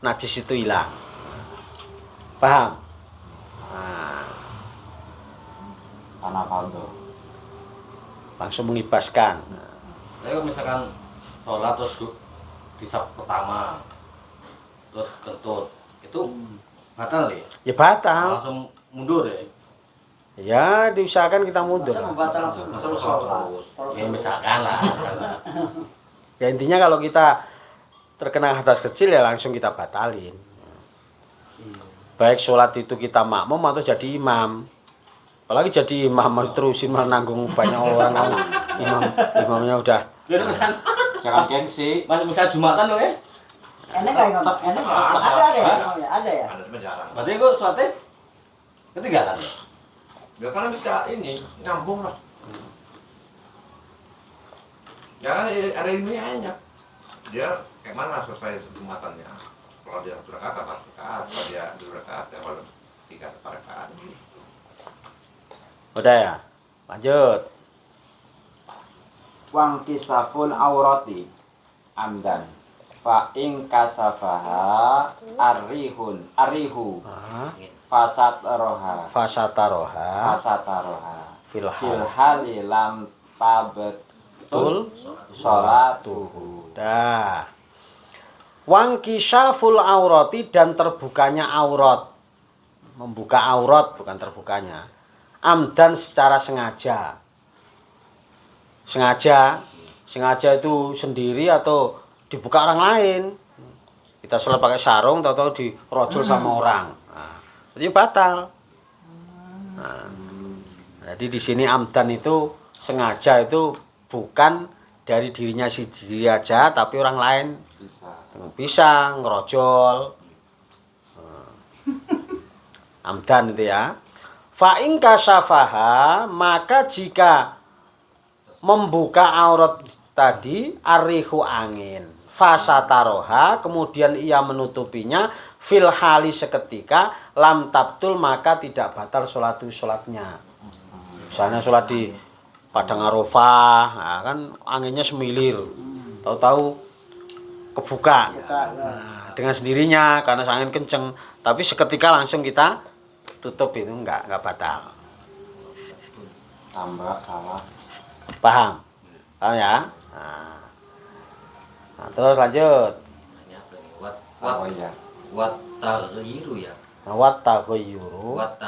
najis itu hilang. Paham? Nah, langsung mengibaskan. Kalau misalkan sholat terus di saf pertama terus kentut itu batal ya? Ya batal. Langsung mundur ya? Ya diusahakan kita mundur. Masa membatal langsung Masa sholat? ya misalkan lah. Ya intinya kalau kita terkena hadas kecil ya langsung kita batalin. Baik sholat itu kita makmum atau jadi imam. Apalagi jadi imam terusin menanggung banyak orang. Imamnya udah. Jadi misal Jangan gengsi. misal Jumatan loh ya? Enak nggak imam? Enak nggak? Ada ya? Ada ya? Ada tapi jarang. Berarti kok sholatnya ketinggalan ya? Ya karena bisa ini nyambung lah. Jangan ada ilmiahnya. Dia kayak mana selesai jumatannya? Kalau dia 1 rakaat 4 rakaat, kalau dia 2 rakaat, ya kalau 3 rakaat. Udah ya? Lanjut. Wang kisaful aurati amdan fa ing kasafaha arihu fasataroha filhali lam tabetul sholatuhu. Dah. Wangkishaful aurati dan terbukanya aurat. Membuka aurat bukan terbukanya. Amdan secara sengaja. Sengaja itu sendiri atau dibuka orang lain. Kita sholat pakai sarung atau dirojol sama orang. Nah, jadi batal. Nah, jadi di sini amdan itu sengaja itu bukan dari dirinya sendiri aja, tapi orang lain bisa ngerojol. Amdan itu ya. Fa in kasafaha maka jika membuka aurat tadi arihu angin fasataroha kemudian ia menutupinya fil hali seketika lam tabtul maka tidak batal sholatnya. Misalnya sholat di Padang Arafah, nah kan anginnya semilir, tahu-tahu kebuka nah, dengan sendirinya karena angin kenceng, tapi seketika langsung kita tutup itu enggak batal. Tambah salah. Paham ya? Nah, terus lanjut. takoya. Wat taghyiru ya. Wat taghayyuru. Wat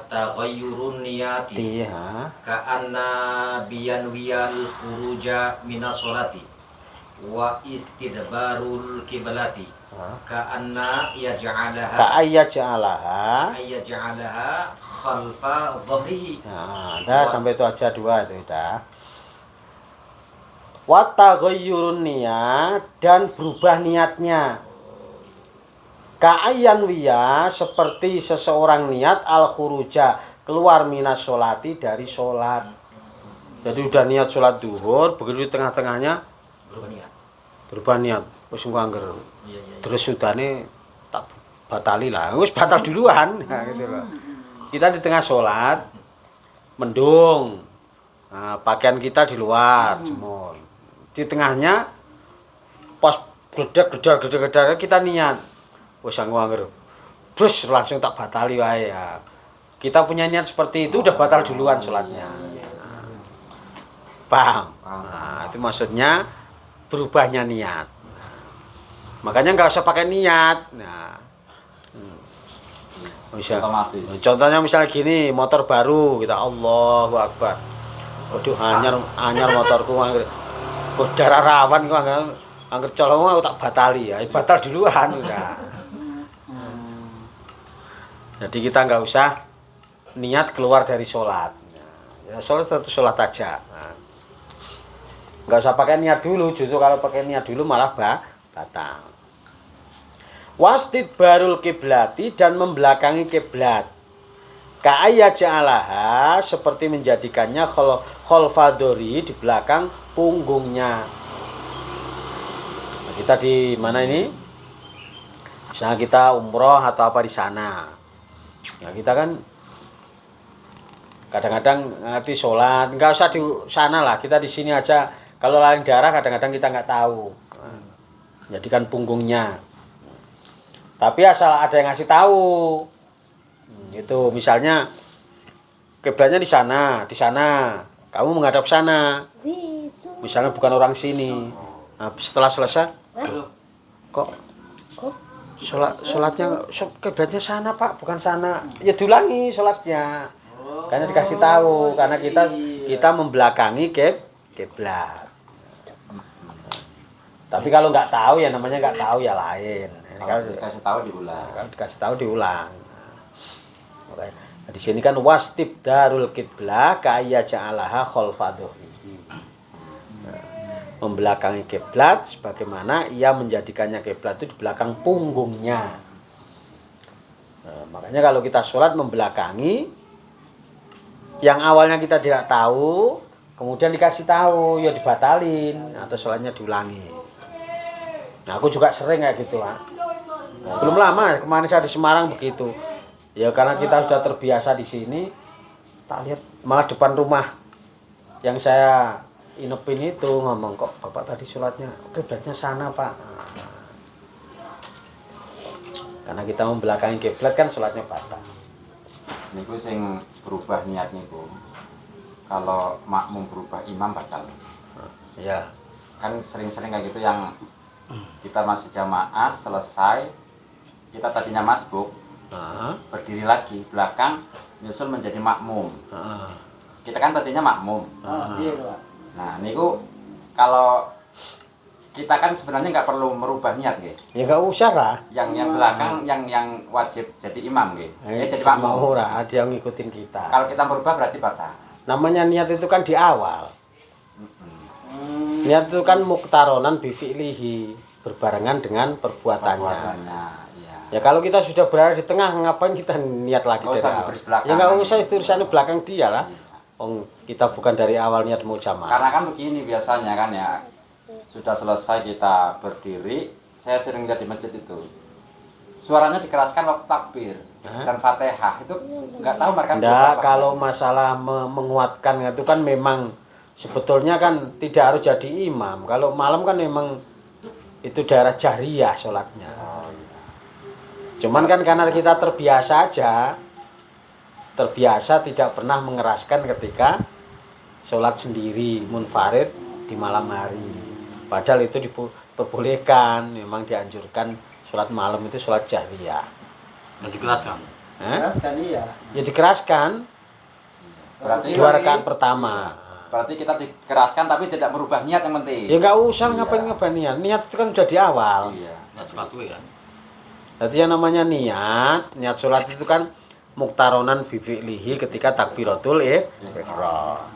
taghayyurun niyati. Iya. Ka'anna biyanwiyal khuruja minas sholati wa istidbarul kiblati. Ka'anna yaj'alaha khalfa dhahrihi. Nah, dah sampai itu aja dua itu dah. Wa taghayyurun niyat dan berubah niatnya. Ka'ayyan wiya seperti seseorang niat al-khuruja keluar minas sholati dari sholat. Jadi udah niat sholat duhur, begitu di tengah-tengahnya berubah niat. Wis engko angger. Terus sudane tak batali lah. Wis batal duluan. Nah, gitu loh. Kita di tengah sholat mendung. Nah, pakaian kita di luar, jemur. Di tengahnya pas gledek kita niat. Wis angger. Terus langsung tak batali wae ya. Kita punya niat seperti itu udah batal duluan sholatnya. Paham? Nah, itu maksudnya berubahnya niat. Makanya nggak usah pakai niat. Nah, bisa. Contohnya misalnya gini, motor baru kita Allahu Akbar. Waduh, anyar motorku angger. Darah rawan kok angger colong aku tak batali ya. Batal duluan udah. Jadi kita nggak usah niat keluar dari sholat. Ya, sholat satu sholat aja. Nah, nggak usah pakai niat dulu. Justru kalau pakai niat dulu malah batal. Wastidbarul kiblati dan membelakangi kiblat. Ka'ayya ja'alaha seperti menjadikannya khalfadori di belakang punggungnya. Nah, kita di mana ini? Misalnya kita umroh atau apa di sana. Ya kita kan kadang-kadang ngerti sholat, nggak usah di sana lah, kita di sini aja. Kalau lain daerah kadang-kadang kita nggak tahu. Jadikan punggungnya. Tapi asal ada yang ngasih tahu. Itu misalnya kiblatnya di sana. Kamu menghadap sana. Misalnya bukan orang sini. Nah, setelah selesai, kok sholatnya kiblatnya sana Pak, bukan sana. Ya diulangi sholatnya. Karena dikasih tahu, karena kita membelakangi kiblat. Tapi kalau nggak tahu ya namanya nggak tahu ya lain. Kalau dikasih tahu diulang. Kalau dikasih tahu diulang. Nah, di sini kan wastibdarul qiblah ka'ayya ja'alaha khalfadhuhi. Membelakangi kiblat sebagaimana ia menjadikannya kiblat itu di belakang punggungnya. Nah, makanya kalau kita sholat membelakangi yang awalnya kita tidak tahu, kemudian dikasih tahu, ya dibatalin atau sholatnya diulangi. Nah, aku juga sering kayak gitu lah. Nah, belum lama kemarin saya di Semarang begitu. Ya karena kita sudah terbiasa di sini, tak lihat malah depan rumah yang saya inepin itu ngomong, kok Bapak tadi sholatnya kiblatnya sana Pak. Karena kita membelakangi kiblat kan sholatnya batal. Niku sing berubah niat niku. Kalau makmum berubah imam batal. Ya. Kan sering-sering kayak gitu yang kita masih jamaah selesai, kita tadinya masbuk, berdiri lagi belakang nyusul menjadi makmum. Kita kan tadinya makmum. Nah, niku kalau kita kan sebenarnya nggak perlu merubah niat, nggih. Ya nggak usah lah. Yang belakang yang wajib jadi imam, nggih. Jadi makmum. Ora, dia ngikutin kita. Kalau kita merubah berarti batal. Namanya niat itu kan di awal. Niat itu kan muktaronan bifi'lihi, berbarengan dengan perbuatannya. Ya. Ya kalau kita sudah berada di tengah, ngapain kita niat lagi dari awal? Ya nggak usah itu urusannya belakang dia lah. Kita bukan dari awal niat mau jamaah. Karena kan begini biasanya kan ya, sudah selesai kita berdiri, saya sering lihat di masjid itu suaranya dikeraskan waktu takbir dan fatihah, itu nggak tahu mereka. Enggak, kalau masalah menguatkan itu kan memang sebetulnya kan tidak harus jadi imam. Kalau malam kan memang itu daerah jahriyah sholatnya. Cuman kan karena kita terbiasa aja, terbiasa tidak pernah mengeraskan ketika sholat sendiri munfarid di malam hari. Padahal itu diperbolehkan, memang dianjurkan Sholat malam itu sholat jahriyah. Yang dikeraskan. Keras kan iya. Ya dikeraskan Berarti 2 rakaat pertama. berarti kita dikeraskan tapi tidak merubah niat yang penting. Ya nggak usah Iya. ngapain niat. Niat itu kan udah di awal. Iya. Nggak sepatu kan. Jadi yang namanya niat sholat itu kan muktaronan bifi'lihi ketika takbiratul ihram.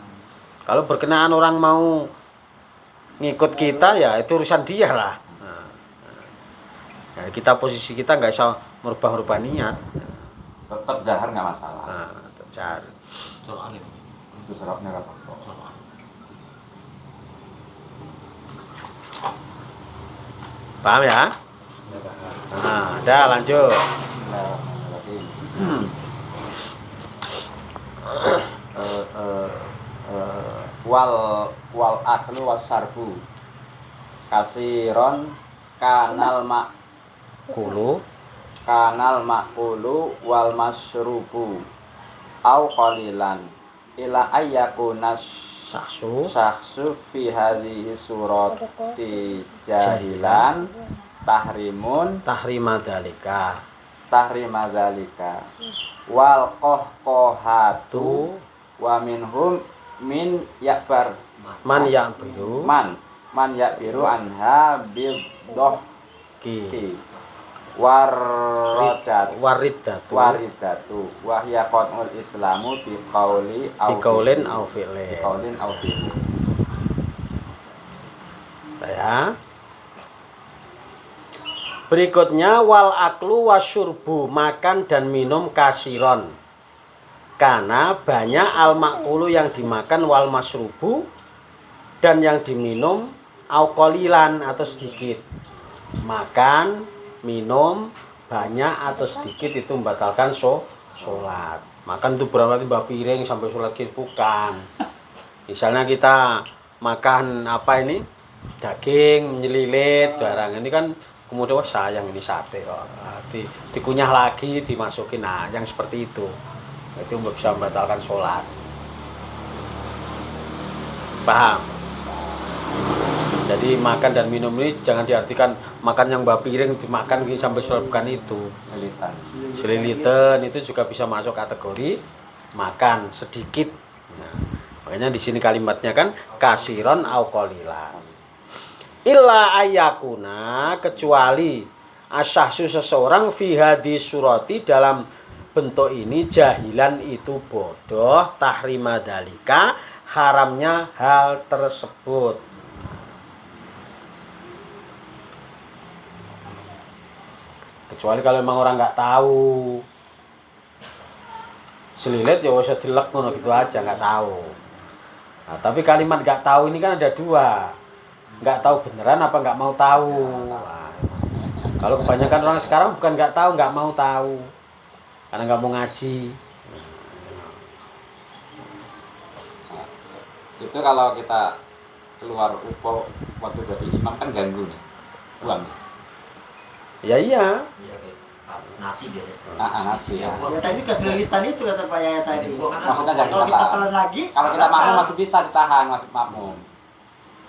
Kalau berkenaan orang mau ngikut kita ya itu urusan dia lah. Nah, kita posisi kita nggak bisa merubah-rubah niat. Tetap zahar nggak masalah. Nah, tetap Soal ini. Itu serapnya apa? Soal. Paham ya? Nah, udah lanjut. Bismillahirrahmanirrahim. Wal aklu wasarbu kasiron kanal Kulu makulu wal masrubu au qalilan ila ayyakuna sahsu syahsu fi hadhihi surati jahilan tahrimun tahrima dalika tahrima zalika wal qahqahatu wa minhum min yakbar man yang biru man yakbiru anha bidoh ki ki waridatu wahya qat'ul islamu bi qauli dikaulin au fi'lin. au fi'lin. Ya. Berikutnya wal aklu wasyurbu makan dan minum kasiron. Karena banyak al makulu yang dimakan wal masrubu dan yang diminum au qalilan atau sedikit. Makan, minum banyak atau sedikit itu membatalkan sholat. Makan itu berarti mbak piring sampai sholat kita bukan. Misalnya kita makan apa ini daging nyelilit barang ini kan kemudian wah sayang ini sate kok. Dikunyah lagi dimasukin, nah yang seperti itu bisa membatalkan sholat. Paham? Jadi makan dan minum ini jangan diartikan makan yang mbak piring dimakan sampai sholat, bukan itu. Selilitan itu juga bisa masuk kategori makan sedikit. Nah, makanya di sini kalimatnya kan kasiron au qalilan. Illa ayakuna kecuali asyahsu seseorang fi hadis surati dalam bentuk ini jahilan itu bodoh tahrima dalika haramnya hal tersebut. Kecuali kalau memang orang nggak tahu selilit ya usah dilek ngono gitu aja nggak tahu. Nah, tapi kalimat nggak tahu ini kan ada dua, nggak tahu beneran apa nggak mau tahu. Nah, kalau kebanyakan orang sekarang bukan nggak tahu, nggak mau tahu karena nggak mau ngaji. Itu kalau kita keluar UPO waktu jadi imam kan ganggu nih uang. Ya iya. Nasi biasa. Nasi ya. Ya tadi kesulitan itu kata Pak Yaya tadi. Maksudnya jangan Kalau kita ditahan. telan lagi, Kalau kita makmum masih bisa ditahan, masih makmum.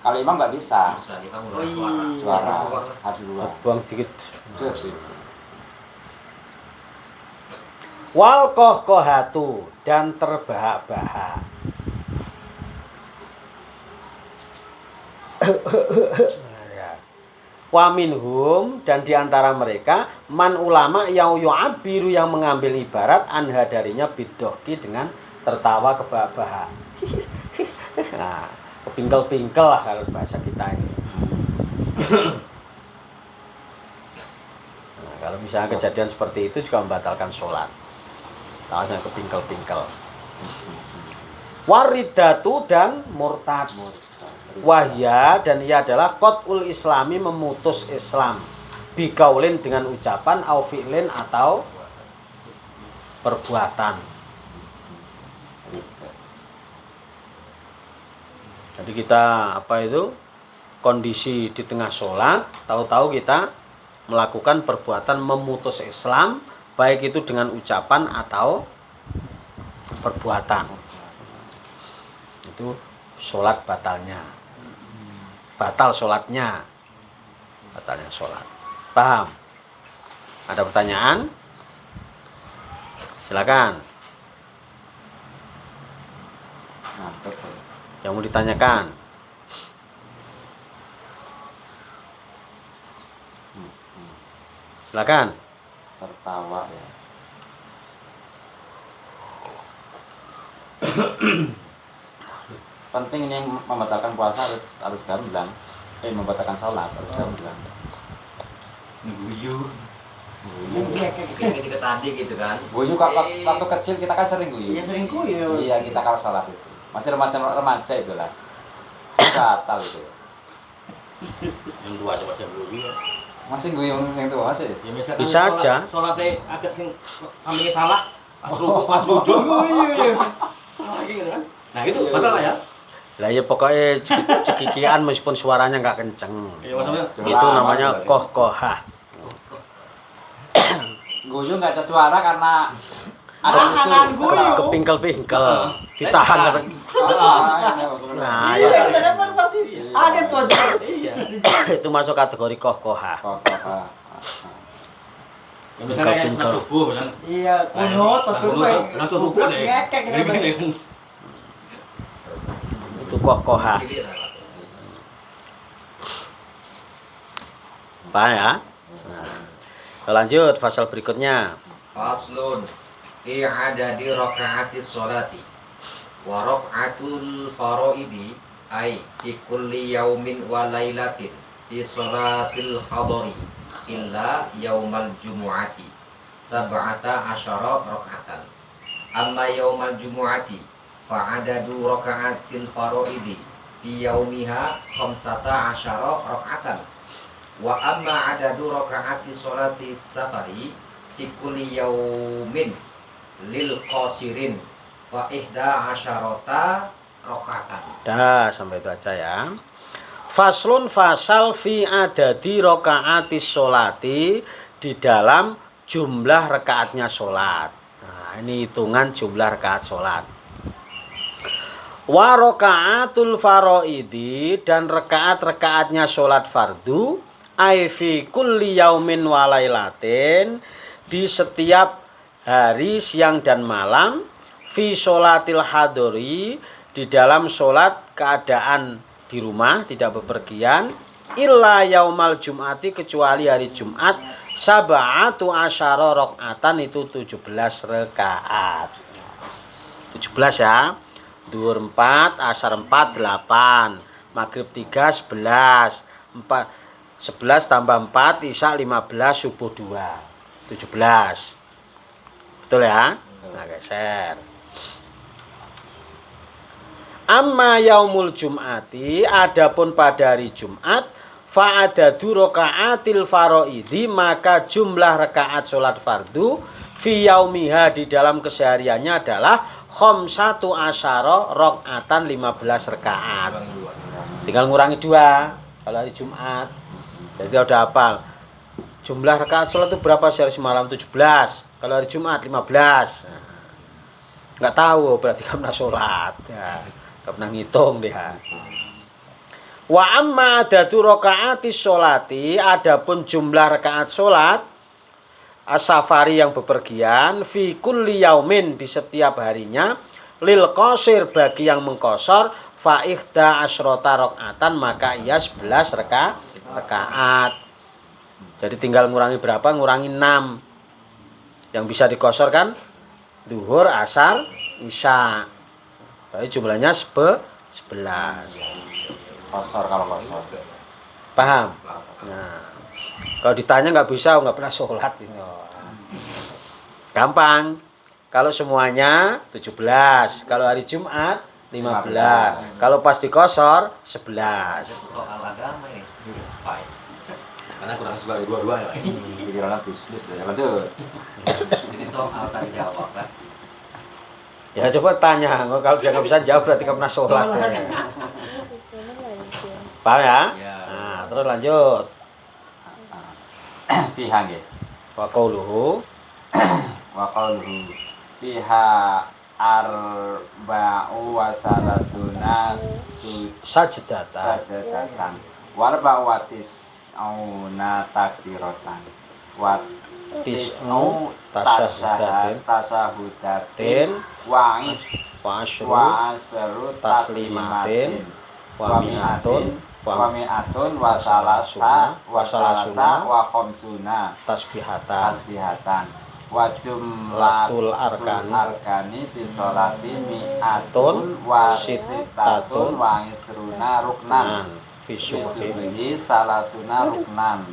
Kalau imam nggak bisa. Bisa kita Oh, mulai iya. Suara harus duluan. Buang dikit. Wal qahqahatu dan terbahak-bahak. Wa minhum dan diantara mereka man ulama yang yu'abiru yang mengambil ibarat anha darinya bidohki dengan tertawa kebahak-bahak. Nah, kepingkel-pingkel lah kalau bahasa kita ini. Nah, kalau misalnya kejadian seperti itu juga membatalkan sholat. Tahu kepingkel-pingkel. Waridatu dan murtad. Wahya dan ia adalah qat'ul islami memutus Islam bikaulin dengan ucapan au fi'lin atau perbuatan. Jadi kita apa itu kondisi di tengah sholat tahu-tahu kita melakukan perbuatan memutus Islam baik itu dengan ucapan atau perbuatan. Itu sholat batalnya. Batal sholatnya, batalnya sholat. Paham? Ada pertanyaan? Silakan. Nah, betul. Yang mau ditanyakan. Silakan. Tertawa ya. Penting ini membatalkan puasa harus gamblang. Membatalkan sholat harus gamblang. Guyu. Iya, Kayak kita tadi gitu kan. Guyu waktu kecil kita kan sering guyu. Iya sering kuyu. Iya, kita kalau sholat itu. Masih remaja itu lah. Batal itu. Yang tua aja masih belum ya. Masih guyu yang tua masih. Ya misalkan Bisa aja. Sholatnya agak sampai salah. Pas rukuk, pas sujud. Salah lagi gitu kan. Nah itu batal lah ya. Lah ya pokoknya cekikian meskipun suaranya nggak kenceng. Iya maksudnya. Itu namanya kohkohah. Guyu nggak ada suara karena ada Tangan lucu. guyu. Kepingkel-pingkel. Ditahan sampai. Nah, Iya, ya. kan baru pasti ada tuh aja. Iya. Itu masuk kategori kohkohah. Ya misalnya ya sunat subuh misalnya. Iya, kunut pas kunut. Langsung rukuk deh. Ngekek Gini deh. Itu kohkohah. Paham ya? Nah, lanjut pasal berikutnya. Faslun fi adadi rakaati sholati wa rakaatul faraidi ay fi kulli yaumin wa lailatin fi sholatil hadari illa yaumal jumu'ati sab'ata asyara rakaatan. Amma yaumal jumu'ati fa adadu rakaatil faraidi fi yaumiha khamsata asyara rakaatan. Wa amma adadu rakaati sholati safari fi kulli yaumin lil qasirin fa ihda asyarata rakaatan. Dah, sampai itu aja ya. Faslun fasal fi adadi rakaati sholati di dalam jumlah rakaatnya sholat. Nah, ini hitungan jumlah rakaat sholat. Wa rakaatul faraidi dan rakaat-rakaatnya sholat fardu ai fi kulli yaumin wa lailatin di setiap hari siang dan malam fi sholatil hadori di dalam sholat keadaan di rumah tidak bepergian illa yaumal jum'ati kecuali hari Jumat sab'atu asyara rakaatan itu 17 rakaat 17 ya duhur 4 asar 4 8 maghrib 3 11 4 11 tambah 4 isya 15 subuh 2 17 betul ya. Nah geser. Amma yaumul jum'ati adapun pada hari Jumat fa adadu rakaatil faraidi maka jumlah rakaat salat fardu fi yaumiha di dalam kesehariannya adalah khamsatu asyara rakaatan 15 rakaat. Tinggal ngurangi 2 kalau hari Jumat. Jadi udah hafal. Jumlah rakaat sholat itu berapa sehari semalam? 17. Kalau hari Jumat 15. Nah, nggak tahu berarti nggak pernah sholat. Ya, nggak pernah ngitung dia. Wa amma adadu rakaati sholati adapun jumlah rakaat sholat as-safari yang bepergian fi kulli yaumin di setiap harinya lil qasir bagi yang mengkosor fa ihda asyrota rakaatan maka ia 11 rakaat. Jadi tinggal ngurangi berapa? Ngurangi 6. Yang bisa dikosor kan duhur, asar, isya. Jadi jumlahnya 11. Kosor kalau kosor. Paham? Nah, kalau ditanya nggak bisa, nggak pernah sholat. Gampang. Kalau semuanya 17. Kalau hari Jumat 15. Kalau pas dikosor 11. Soal agama ini. Karena kurang sebagai dua-dua ya. Pikirannya bisnis ya. Lanjut. Ini soal tadi jawab kan. Ya coba tanya, kalau dia nggak bisa jawab berarti nggak pernah sholat. Ya. Paham ya? Ya. Nah, terus lanjut. Fiha nggih. Wa qauluhu Wa qauluhu fiha arba'u wa salasuna sajdatan. sajadatan. Warba'u watis auna takbiratan. wa tis'u tasahudatin wa asru taslimatin wa mi'atun wa salasa wa khamsuna tasbihatan wa jumlatul arkani fi sholati mi'atun wa sittatun wa isruna ruknan fi subhi salasuna ruknan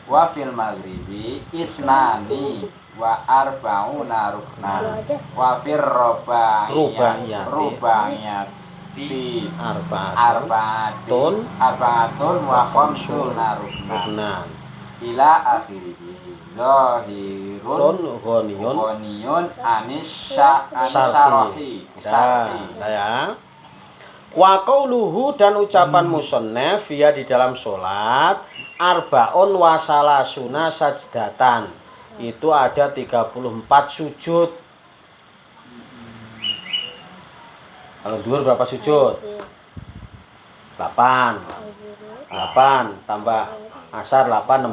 wa fil maghribi isnani wa arba'una ruknan wa fir rubaiyati arba'atun wa khamsuna ruknan ila akhirih zahirun ghaniyun anis syarahi ya. Wa qauluhu dan ucapan musannaf ya di dalam salat arbaun wa salasuna sajdatan. Itu ada 34 sujud. Kalau duhur berapa sujud? 8 tambah asar 8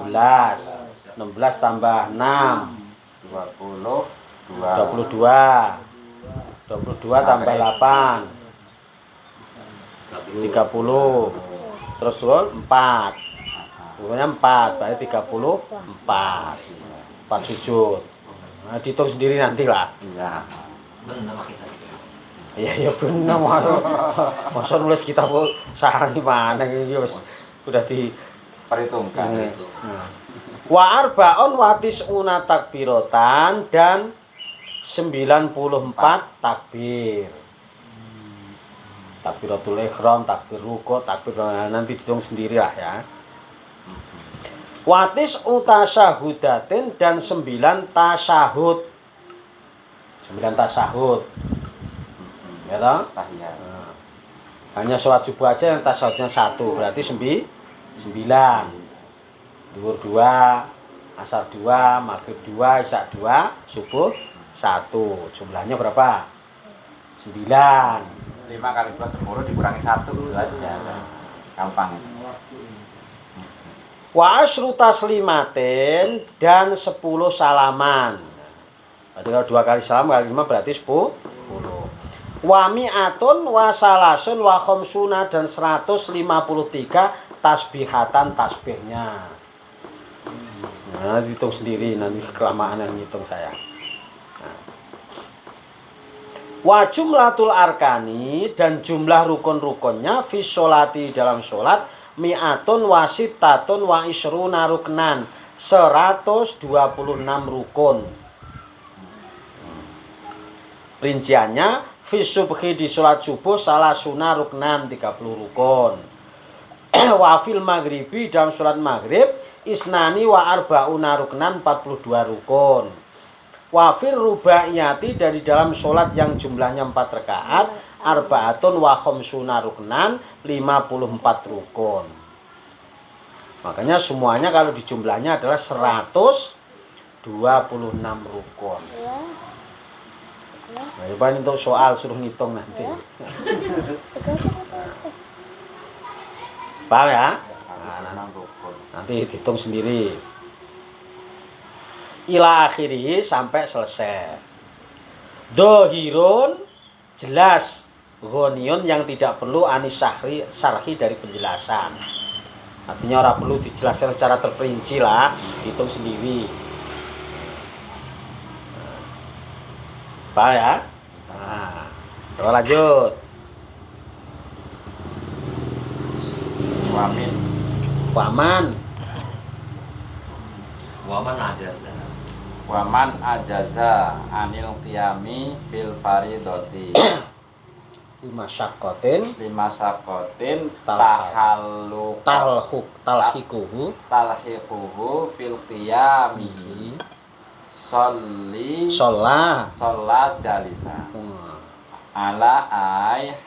16 tambah 6 22 tambah 8 30 terus 4 pokoknya 4 berarti 34 sujud. Nah, dihitung sendiri nanti lah. iya Iya bener masa nulis kitab salah gimana ini udah perhitungkan. Wa arba'un wa tis'una takbiratan dan 94 takbir. Takbiratul ihram, takbir ruku', takbir nanti dihitung sendirilah ya. Wa tis'u tasyahudatin dan 9 tasyahud. 9 tasyahud. Ya toh? Tahiyat. Nah, hanya sholat subuh aja yang tasyahudnya 1, berarti 9. Zuhur 2, asar 2, maghrib 2, isya 2, subuh 1. Jumlahnya berapa? 9. 5 kali 2 10 dikurangi 1 itu aja. Gampang. Wa asyru taslimatin dan 10 salaman. Berarti kalau 2 kali salam kali 5 berarti 10. Wa mi'atun wa salasun wa khamsuna dan 153 tasbihatan tasbihnya. Nah, hitung sendiri nanti kelamaan yang ngitung saya. Wa jumlatul arkani dan jumlah rukun-rukunnya fi sholati dalam sholat mi'atun wa sittatun wa isruna ruknan 126 rukun. Rinciannya fi subhi di sholat subuh salasuna ruknan 30 rukun. Wa fil maghribi dalam sholat maghrib isnani wa arba'una ruknan 42 rukun. Wa fir rubaiyati dari dalam sholat yang jumlahnya 4 rakaat arba'atun wa khamsuna ruknan 54 rukun. Makanya semuanya kalau dijumlahnya adalah 126 rukun. Nah, coba untuk soal suruh ngitung nanti. Paham ya? Nah, nanti dihitung sendiri. Ila akhiri sampai selesai. Dohirun jelas, ghaniyun yang tidak perlu anis syarhi dari penjelasan. Artinya orang perlu dijelaskan secara terperinci lah, hitung sendiri. Paham ya? Nah, coba lanjut. Waman ajaza anil qiyami fil faridoti lima syakotin talhikuhu fil qiyamihi sholat jalisa ala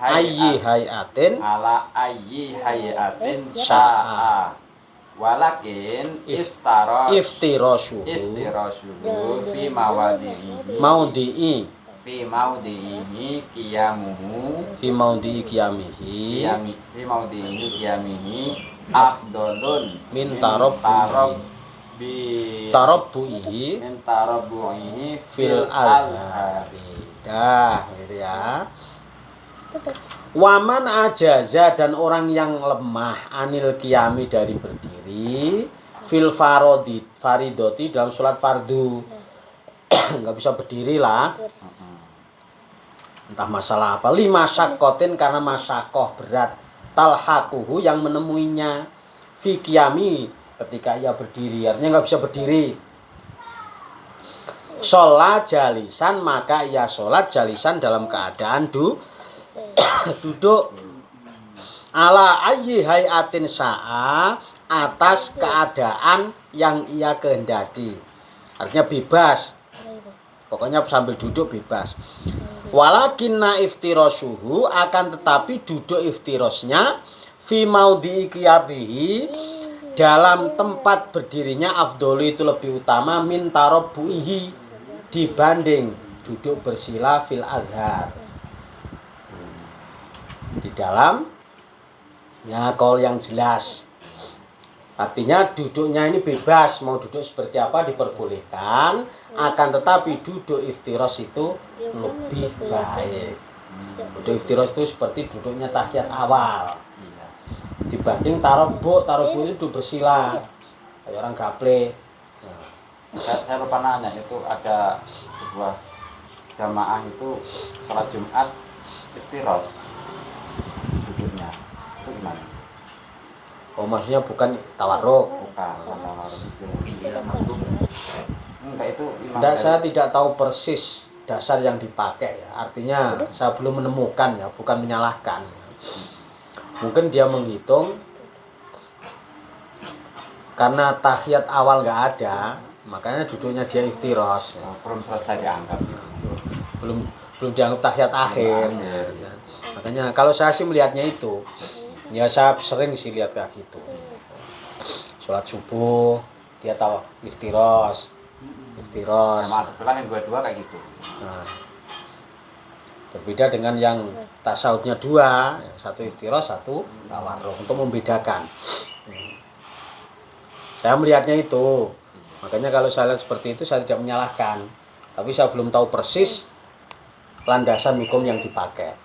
ayyi hayatin sya'a walakin iftirashuhu fi maudi'i qiyamihi afdolun min tarabbuhi tarabbuhi min tarabbuhi fil azhari. Dah, gitu ya. Waman ajaza dan orang yang lemah anil qiyami dari berdiri fil faridoti dalam sholat fardu. Nggak bisa berdiri lah. Entah masalah apa. Lima syakotin karena masyakoh berat. Talhaquhu yang menemuinya fi qiyami ketika ia berdiri. Artinya nggak bisa berdiri. Sholat jalisan maka ia sholat jalisan dalam keadaan duduk. Ala ayyi hayatin sa'a atas keadaan yang ia kehendaki. Artinya bebas. Pokoknya sambil duduk bebas. Walakinna iftirasuhu akan tetapi duduk iftirasnya fi maudhi'i qiyabihi dalam tempat berdirinya afdolu itu lebih utama min tarabbuhi dibanding duduk bersila fil azhar. Di dalam ya kaul yang jelas. Artinya duduknya ini bebas, mau duduk seperti apa diperbolehkan, akan tetapi duduk iftiras itu lebih baik. Duduk iftiras itu seperti duduknya tahiyat awal. Dibanding tarabbu itu duduk bersila. Kayak orang gaple. Saya lupa nanya, itu ada sebuah jamaah itu sholat Jumat iftiras duduknya itu gimana? Oh maksudnya bukan tawarruk. Bukan tawarruk itu. Enggak, itu Tidak, saya tidak tahu persis dasar yang dipakai ya. Artinya saya belum menemukan ya, bukan menyalahkan. Mungkin dia menghitung karena tahiyat awal nggak ada, makanya duduknya dia iftiras. Belum selesai dianggap. Belum dianggap tahiyat akhir. Ya. Makanya kalau saya sih melihatnya itu, ya saya sering sih lihat kayak gitu. Sholat subuh dia tahu iftiras. Sama sebelah yang dua-dua kayak gitu. Nah, berbeda dengan yang tasawufnya dua, satu iftiras, satu tawarruk, untuk membedakan. Saya melihatnya itu. Makanya kalau saya lihat seperti itu saya tidak menyalahkan. Tapi saya belum tahu persis landasan hukum yang dipakai.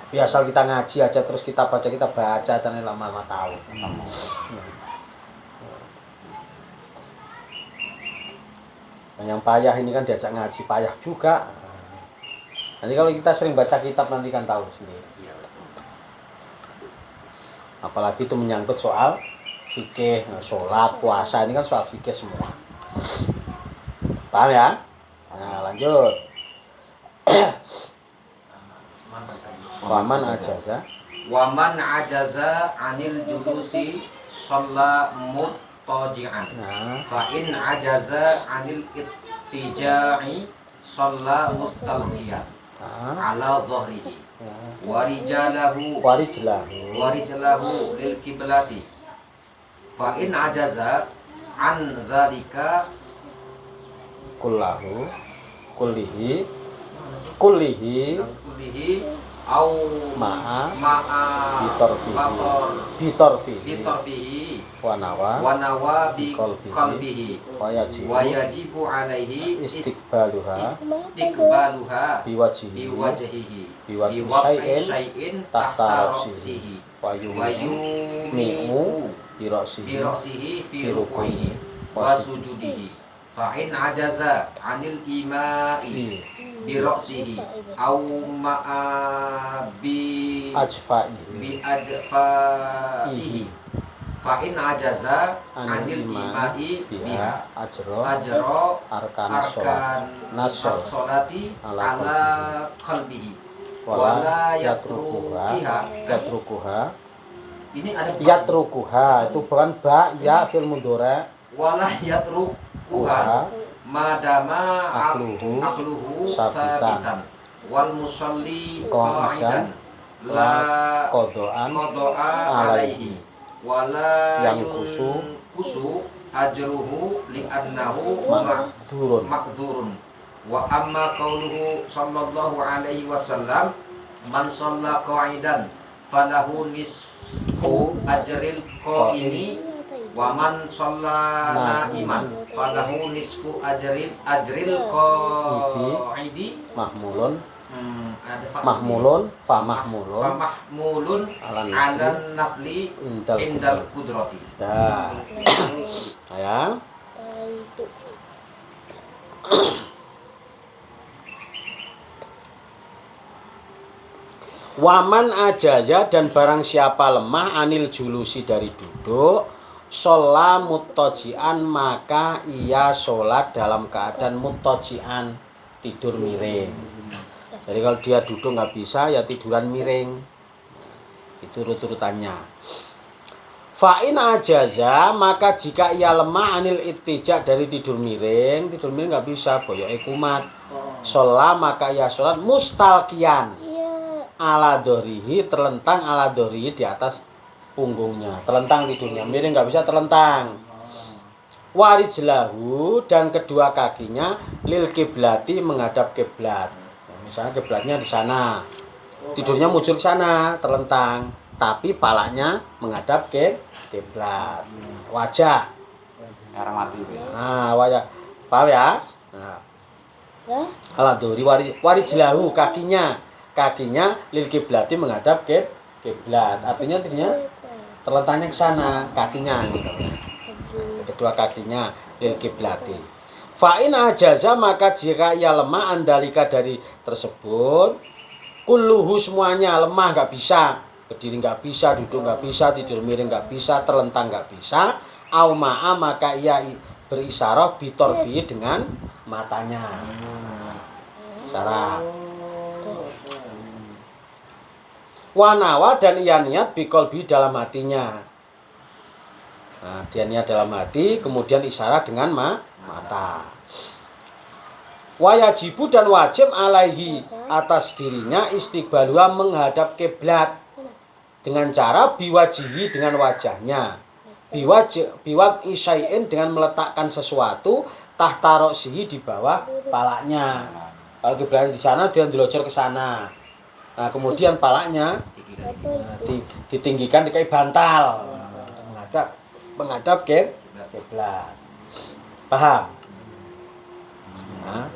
Tapi asal kita ngaji aja terus kita baca jangan lama-lama tahu. Yang payah ini kan diajak ngaji payah juga. Nanti kalau kita sering baca kitab nanti kan tahu sendiri. Apalagi itu menyangkut soal fikih, sholat, puasa, ini kan soal fikih semua. Paham ya? Nah lanjut. Waman ajaza. Waman ajaza anil julusi shalla muttaji'an. Fa in ajaza anil ittija'i shalla mustalqiyan ala dhahrihi. Warijlahu lil kiblati. Fa in ajaza an dzalika kullihi au ma'a bitorfihi wa nawa bi qalbihi wa yajibu alaihi istiqbaluha biwajhihi syai'in tahta ra'sihi wa yumi'u bi ra'sihi fi ruku'ihi wa sujudihi fa in ajaza anil ima'i bi ra'sihi au ma'a bi ajfa'ihi fa in ajaza anil ima'i biha ajra arkan as-sholati ala qalbihi wala yatrukuha ini ada yatrukuha itu bukan ba ya fil mudhari wala yatrukuha madama aqluhu sabitan wal musalli qa'idan la qada'a alaihi wala yang kusu ajruhu li'annahu makdzurun wa amma qauluhu sallallahu alaihi wasallam man shalla qa'idan falahu nisfu ajril qa'imi Waman shollana iman falahu nisfu ajril qaidi mahmulun ada mahmulun fa mahmulun alan nafli indal kudrati. Ya. Waman ajaza dan barang siapa lemah anil julusi dari duduk, sholat muttaji'an maka ia sholat dalam keadaan muttaji'an, tidur miring. Jadi kalau dia duduk nggak bisa ya tiduran miring. Itu urut-urutannya. Fa'in ajaza maka jika ia lemah anil ittija dari tidur miring nggak bisa boyoke kumat. Sholat maka ia sholat mustalqiyan. Ala dorihi terlentang ala dorihi di atas punggungnya, terlentang tidurnya, miring nggak bisa terlentang. Warijlahu dan kedua kakinya lil kiblati menghadap kiblat. Misalnya kiblatnya di sana, tidurnya mujur ke sana, terlentang, tapi palanya menghadap ke kiblat. Wajah, Arah mati itu. nah wajah, paham ya? Nah, ala dori warijlahu kakinya lil kiblati menghadap ke kiblat. Artinya terlentangnya ke sana kakinya. Kedua kakinya lil kiblati. Fa in ajaza maka jika ia lemah andalika dari tersebut, kulluhu semuanya lemah nggak bisa, berdiri nggak bisa, duduk nggak bisa, tidur miring nggak bisa, terlentang nggak bisa, au ma'a maka ia berisyarah bitorfi dengan matanya. Isyarat. Wanawa dan ia niat biqolbi dalam hatinya. Nah, dia niat dalam hati, kemudian isyarat dengan mata. Wajibu dan wajib alaihi atas dirinya istiqbalua menghadap kiblat dengan cara biwajihi dengan wajahnya, biwat isyain dengan meletakkan sesuatu tahta roksihi di bawah palanya. Kalau kiblatnya di sana dia ndelocor ke sana. Nah, kemudian palanya ditinggikan dikai bantal menghadap ke kiblat. Paham? Nah.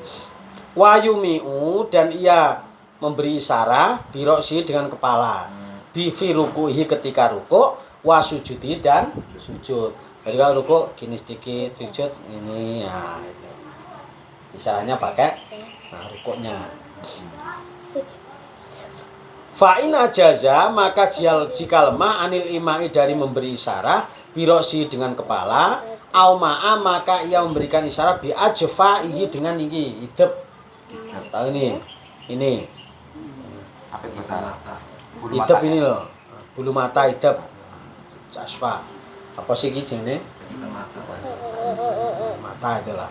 Wayumi'u dan ia memberi isyarat biroksi dengan kepala. Bifi rukuhi ketika rukuk, wasujudi dan sujud. Jadi kalau rukuk gini sedikit, sujud ini ya itu. Isyaratnya pakai rukuknya. Fa'in ajaza maka jika lemah anil imai dari memberi isyarat biroksi dengan kepala, au ma'a maka ia memberikan isyarat bi ajfa'ihi dengan ini hidep. Tahu ini Apa itu mata? hidep ini loh, bulu mata hidep, jasfa. Apa sih ini jenenge? Mata itulah.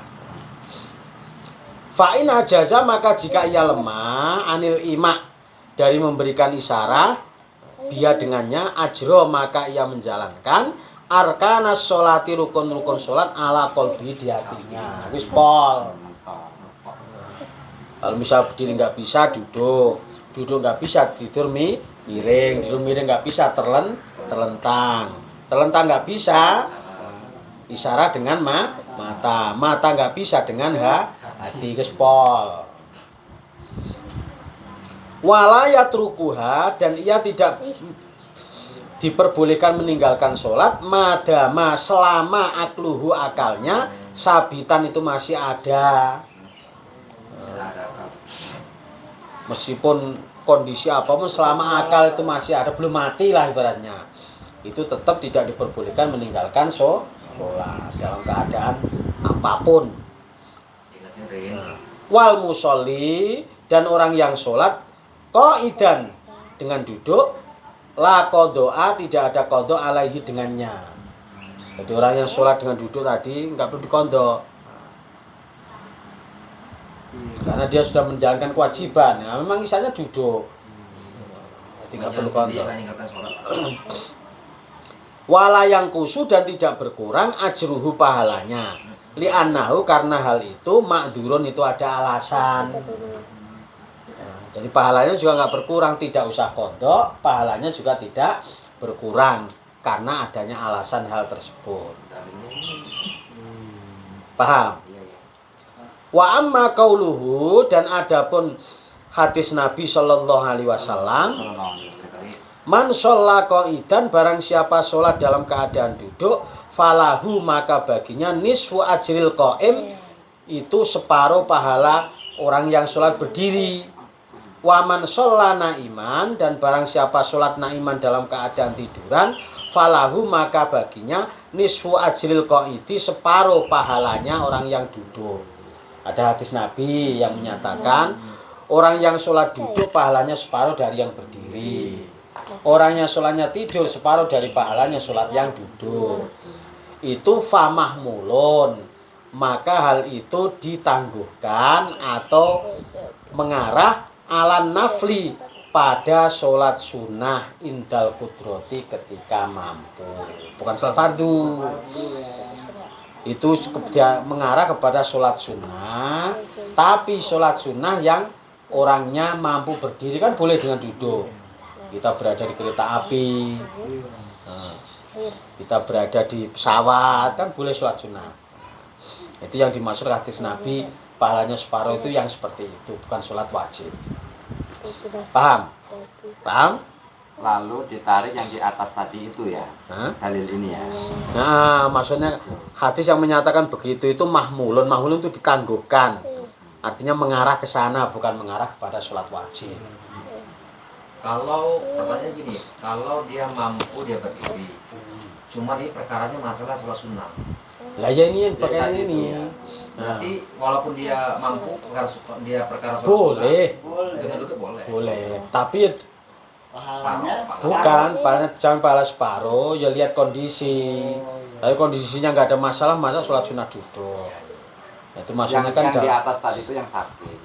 Fa'in ajaza maka jika ia lemah anil ima dari memberikan isyarat dia dengannya ajro maka ia menjalankan arkanas sholati rukun-rukun sholat ala qalbi di hatinya. Wis pol. Kalau misal berdiri nggak bisa duduk nggak bisa tidur miring, tidur miring nggak bisa terlentang nggak bisa isyarat dengan mata nggak bisa dengan hati. Wis pol. Walayat rukuha dan ia tidak diperbolehkan meninggalkan sholat madama selama akluhu akalnya sabitan itu masih ada. Meskipun kondisi apapun selama akal itu masih ada, belum mati lah ibaratnya, itu tetap tidak diperbolehkan meninggalkan sholat dalam keadaan apapun. Wal musolli dan orang yang sholat qaidan dengan duduk la qadha tidak ada qadha alaihi dengannya. Jadi orang yang sholat dengan duduk tadi enggak perlu diqadha. Karena dia sudah menjalankan kewajiban. Nah, memang isanya duduk. Jadi enggak perlu qadha. Wala yang kusu dan tidak berkurang ajruhu pahalanya. Li'annahu karena hal itu ma'dzurun itu ada alasan. Jadi pahalanya juga nggak berkurang, tidak usah qadha, pahalanya juga tidak berkurang. karena adanya alasan hal tersebut. Dalilnya ini. Paham? Iya, iya. Wa amma qauluhu, dan adapun hadis Nabi sallallahu alaihi wasallam, man shalla qaidan, barang siapa sholat dalam keadaan duduk, falahu, maka baginya nisfu ajril qaim, itu separuh pahala orang yang sholat berdiri. Wa man shalla naiman, dan barang siapa sholat naiman dalam keadaan tiduran, falahu, maka baginya nisfu ajril qaidi, separuh pahalanya orang yang duduk. Ada hadis Nabi yang menyatakan orang yang sholat duduk pahalanya separuh dari yang berdiri. Orang yang sholatnya tidur separuh dari pahalanya sholat yang duduk. Itu famahmulun, maka hal itu ditangguhkan atau mengarah alan nafli, pada sholat sunnah indal kudroti, ketika mampu. Bukan sholat fardu. Itu dia mengarah kepada sholat sunnah. Tapi sholat sunnah yang orangnya mampu berdiri kan boleh dengan duduk. Kita berada di kereta api, kita berada di pesawat, kan boleh sholat sunnah. Itu yang dimaksud hadis Nabi, pahalanya separuh, itu yang seperti itu, bukan sholat wajib. Paham? Paham? Lalu ditarik yang di atas tadi itu ya, dalil ini ya. Nah, maksudnya hadis yang menyatakan begitu itu mahmulun. Mahmulun itu ditangguhkan. Artinya mengarah ke sana, bukan mengarah kepada sholat wajib. Kalau pertanyaan gini, kalau dia mampu dia berdiri, cuma ini perkaranya masalah sholat sunnah. Lah ya ini yang bagian ini. Berarti walaupun dia mampu perkara sholat Boleh. sunnah, dengan duduk boleh. Boleh. Tapi Pahalanya bukan, jangan pahala separuh, ya lihat kondisi. Tapi kondisinya nggak ada masalah, masa sholat sunnah duduk. Itu maksudnya kan yang di atas tadi itu yang sakit,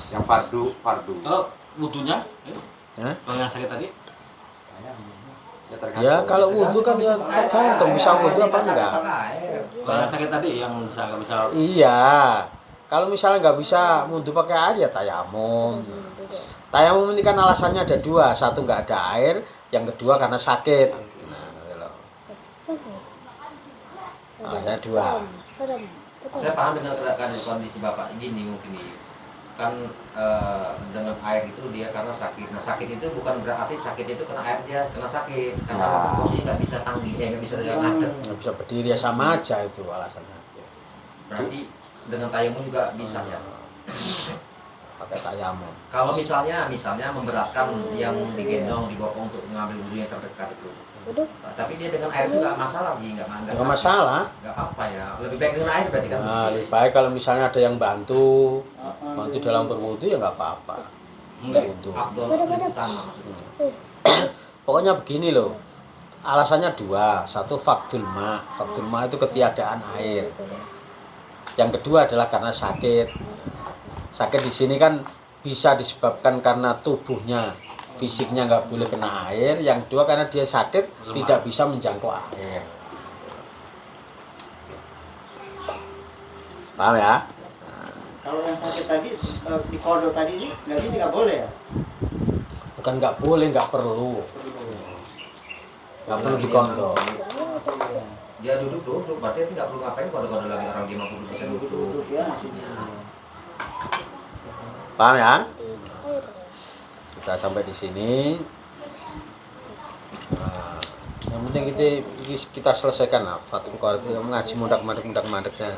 yang fardu. Kalau wudunya, Hah? yang sakit tadi, Ya kalau wudhu kan ya tergantung bisa wudhu apa enggak. kalau yang sakit tadi yang bisa nggak bisa. Iya. Kalau misalnya nggak bisa wudhu pakai air ya tayamum. Tayamum ini kan alasannya ada dua, satu nggak ada air, yang kedua karena sakit. Nah, gitu loh. Alasannya dua. Saya paham dengan keadaan kondisi bapak ini mungkin nih. Kan dengan air itu dia karena sakit. Nah sakit itu bukan berarti sakit itu karena air dia kena sakit, karena posisinya nggak bisa tanggi, nggak bisa ngadeg. Nggak bisa berdiri ya sama aja itu alasannya. Berarti dengan tayamum juga bisa ya. Pakai tayamum. Kalau misalnya memberatkan yang digendong dibawa untuk mengambil wudhu yang terdekat itu. Tapi dia dengan air itu nggak masalah, nggak masalah. Nggak apa ya. Lebih baik dengan air berarti kan. Nah, lebih baik kalau misalnya ada yang bantu dalam berwudu ya nggak apa-apa. Wudu. Afdol lebih utama. Pokoknya begini loh. Alasannya dua. Satu faktul ma. Faktul ma itu ketiadaan air. Yang kedua adalah karena sakit. Sakit di sini kan bisa disebabkan karena tubuhnya, fisiknya nggak boleh kena air. Yang kedua karena dia sakit tidak bisa menjangkau air. Paham ya? Kalau yang sakit tadi di kodok tadi ini nggak boleh ya? Bukan nggak boleh, nggak perlu. Nggak perlu dikontrol. Dia duduk, berarti nggak perlu ngapain kalau lagi orang dia mampu bisa duduk. Ya maksudnya. Paham ya? Kita sampai di sini. Nah, yang penting kita selesaikan lah. Fatul Qorib mengaji mudak-mandek ya.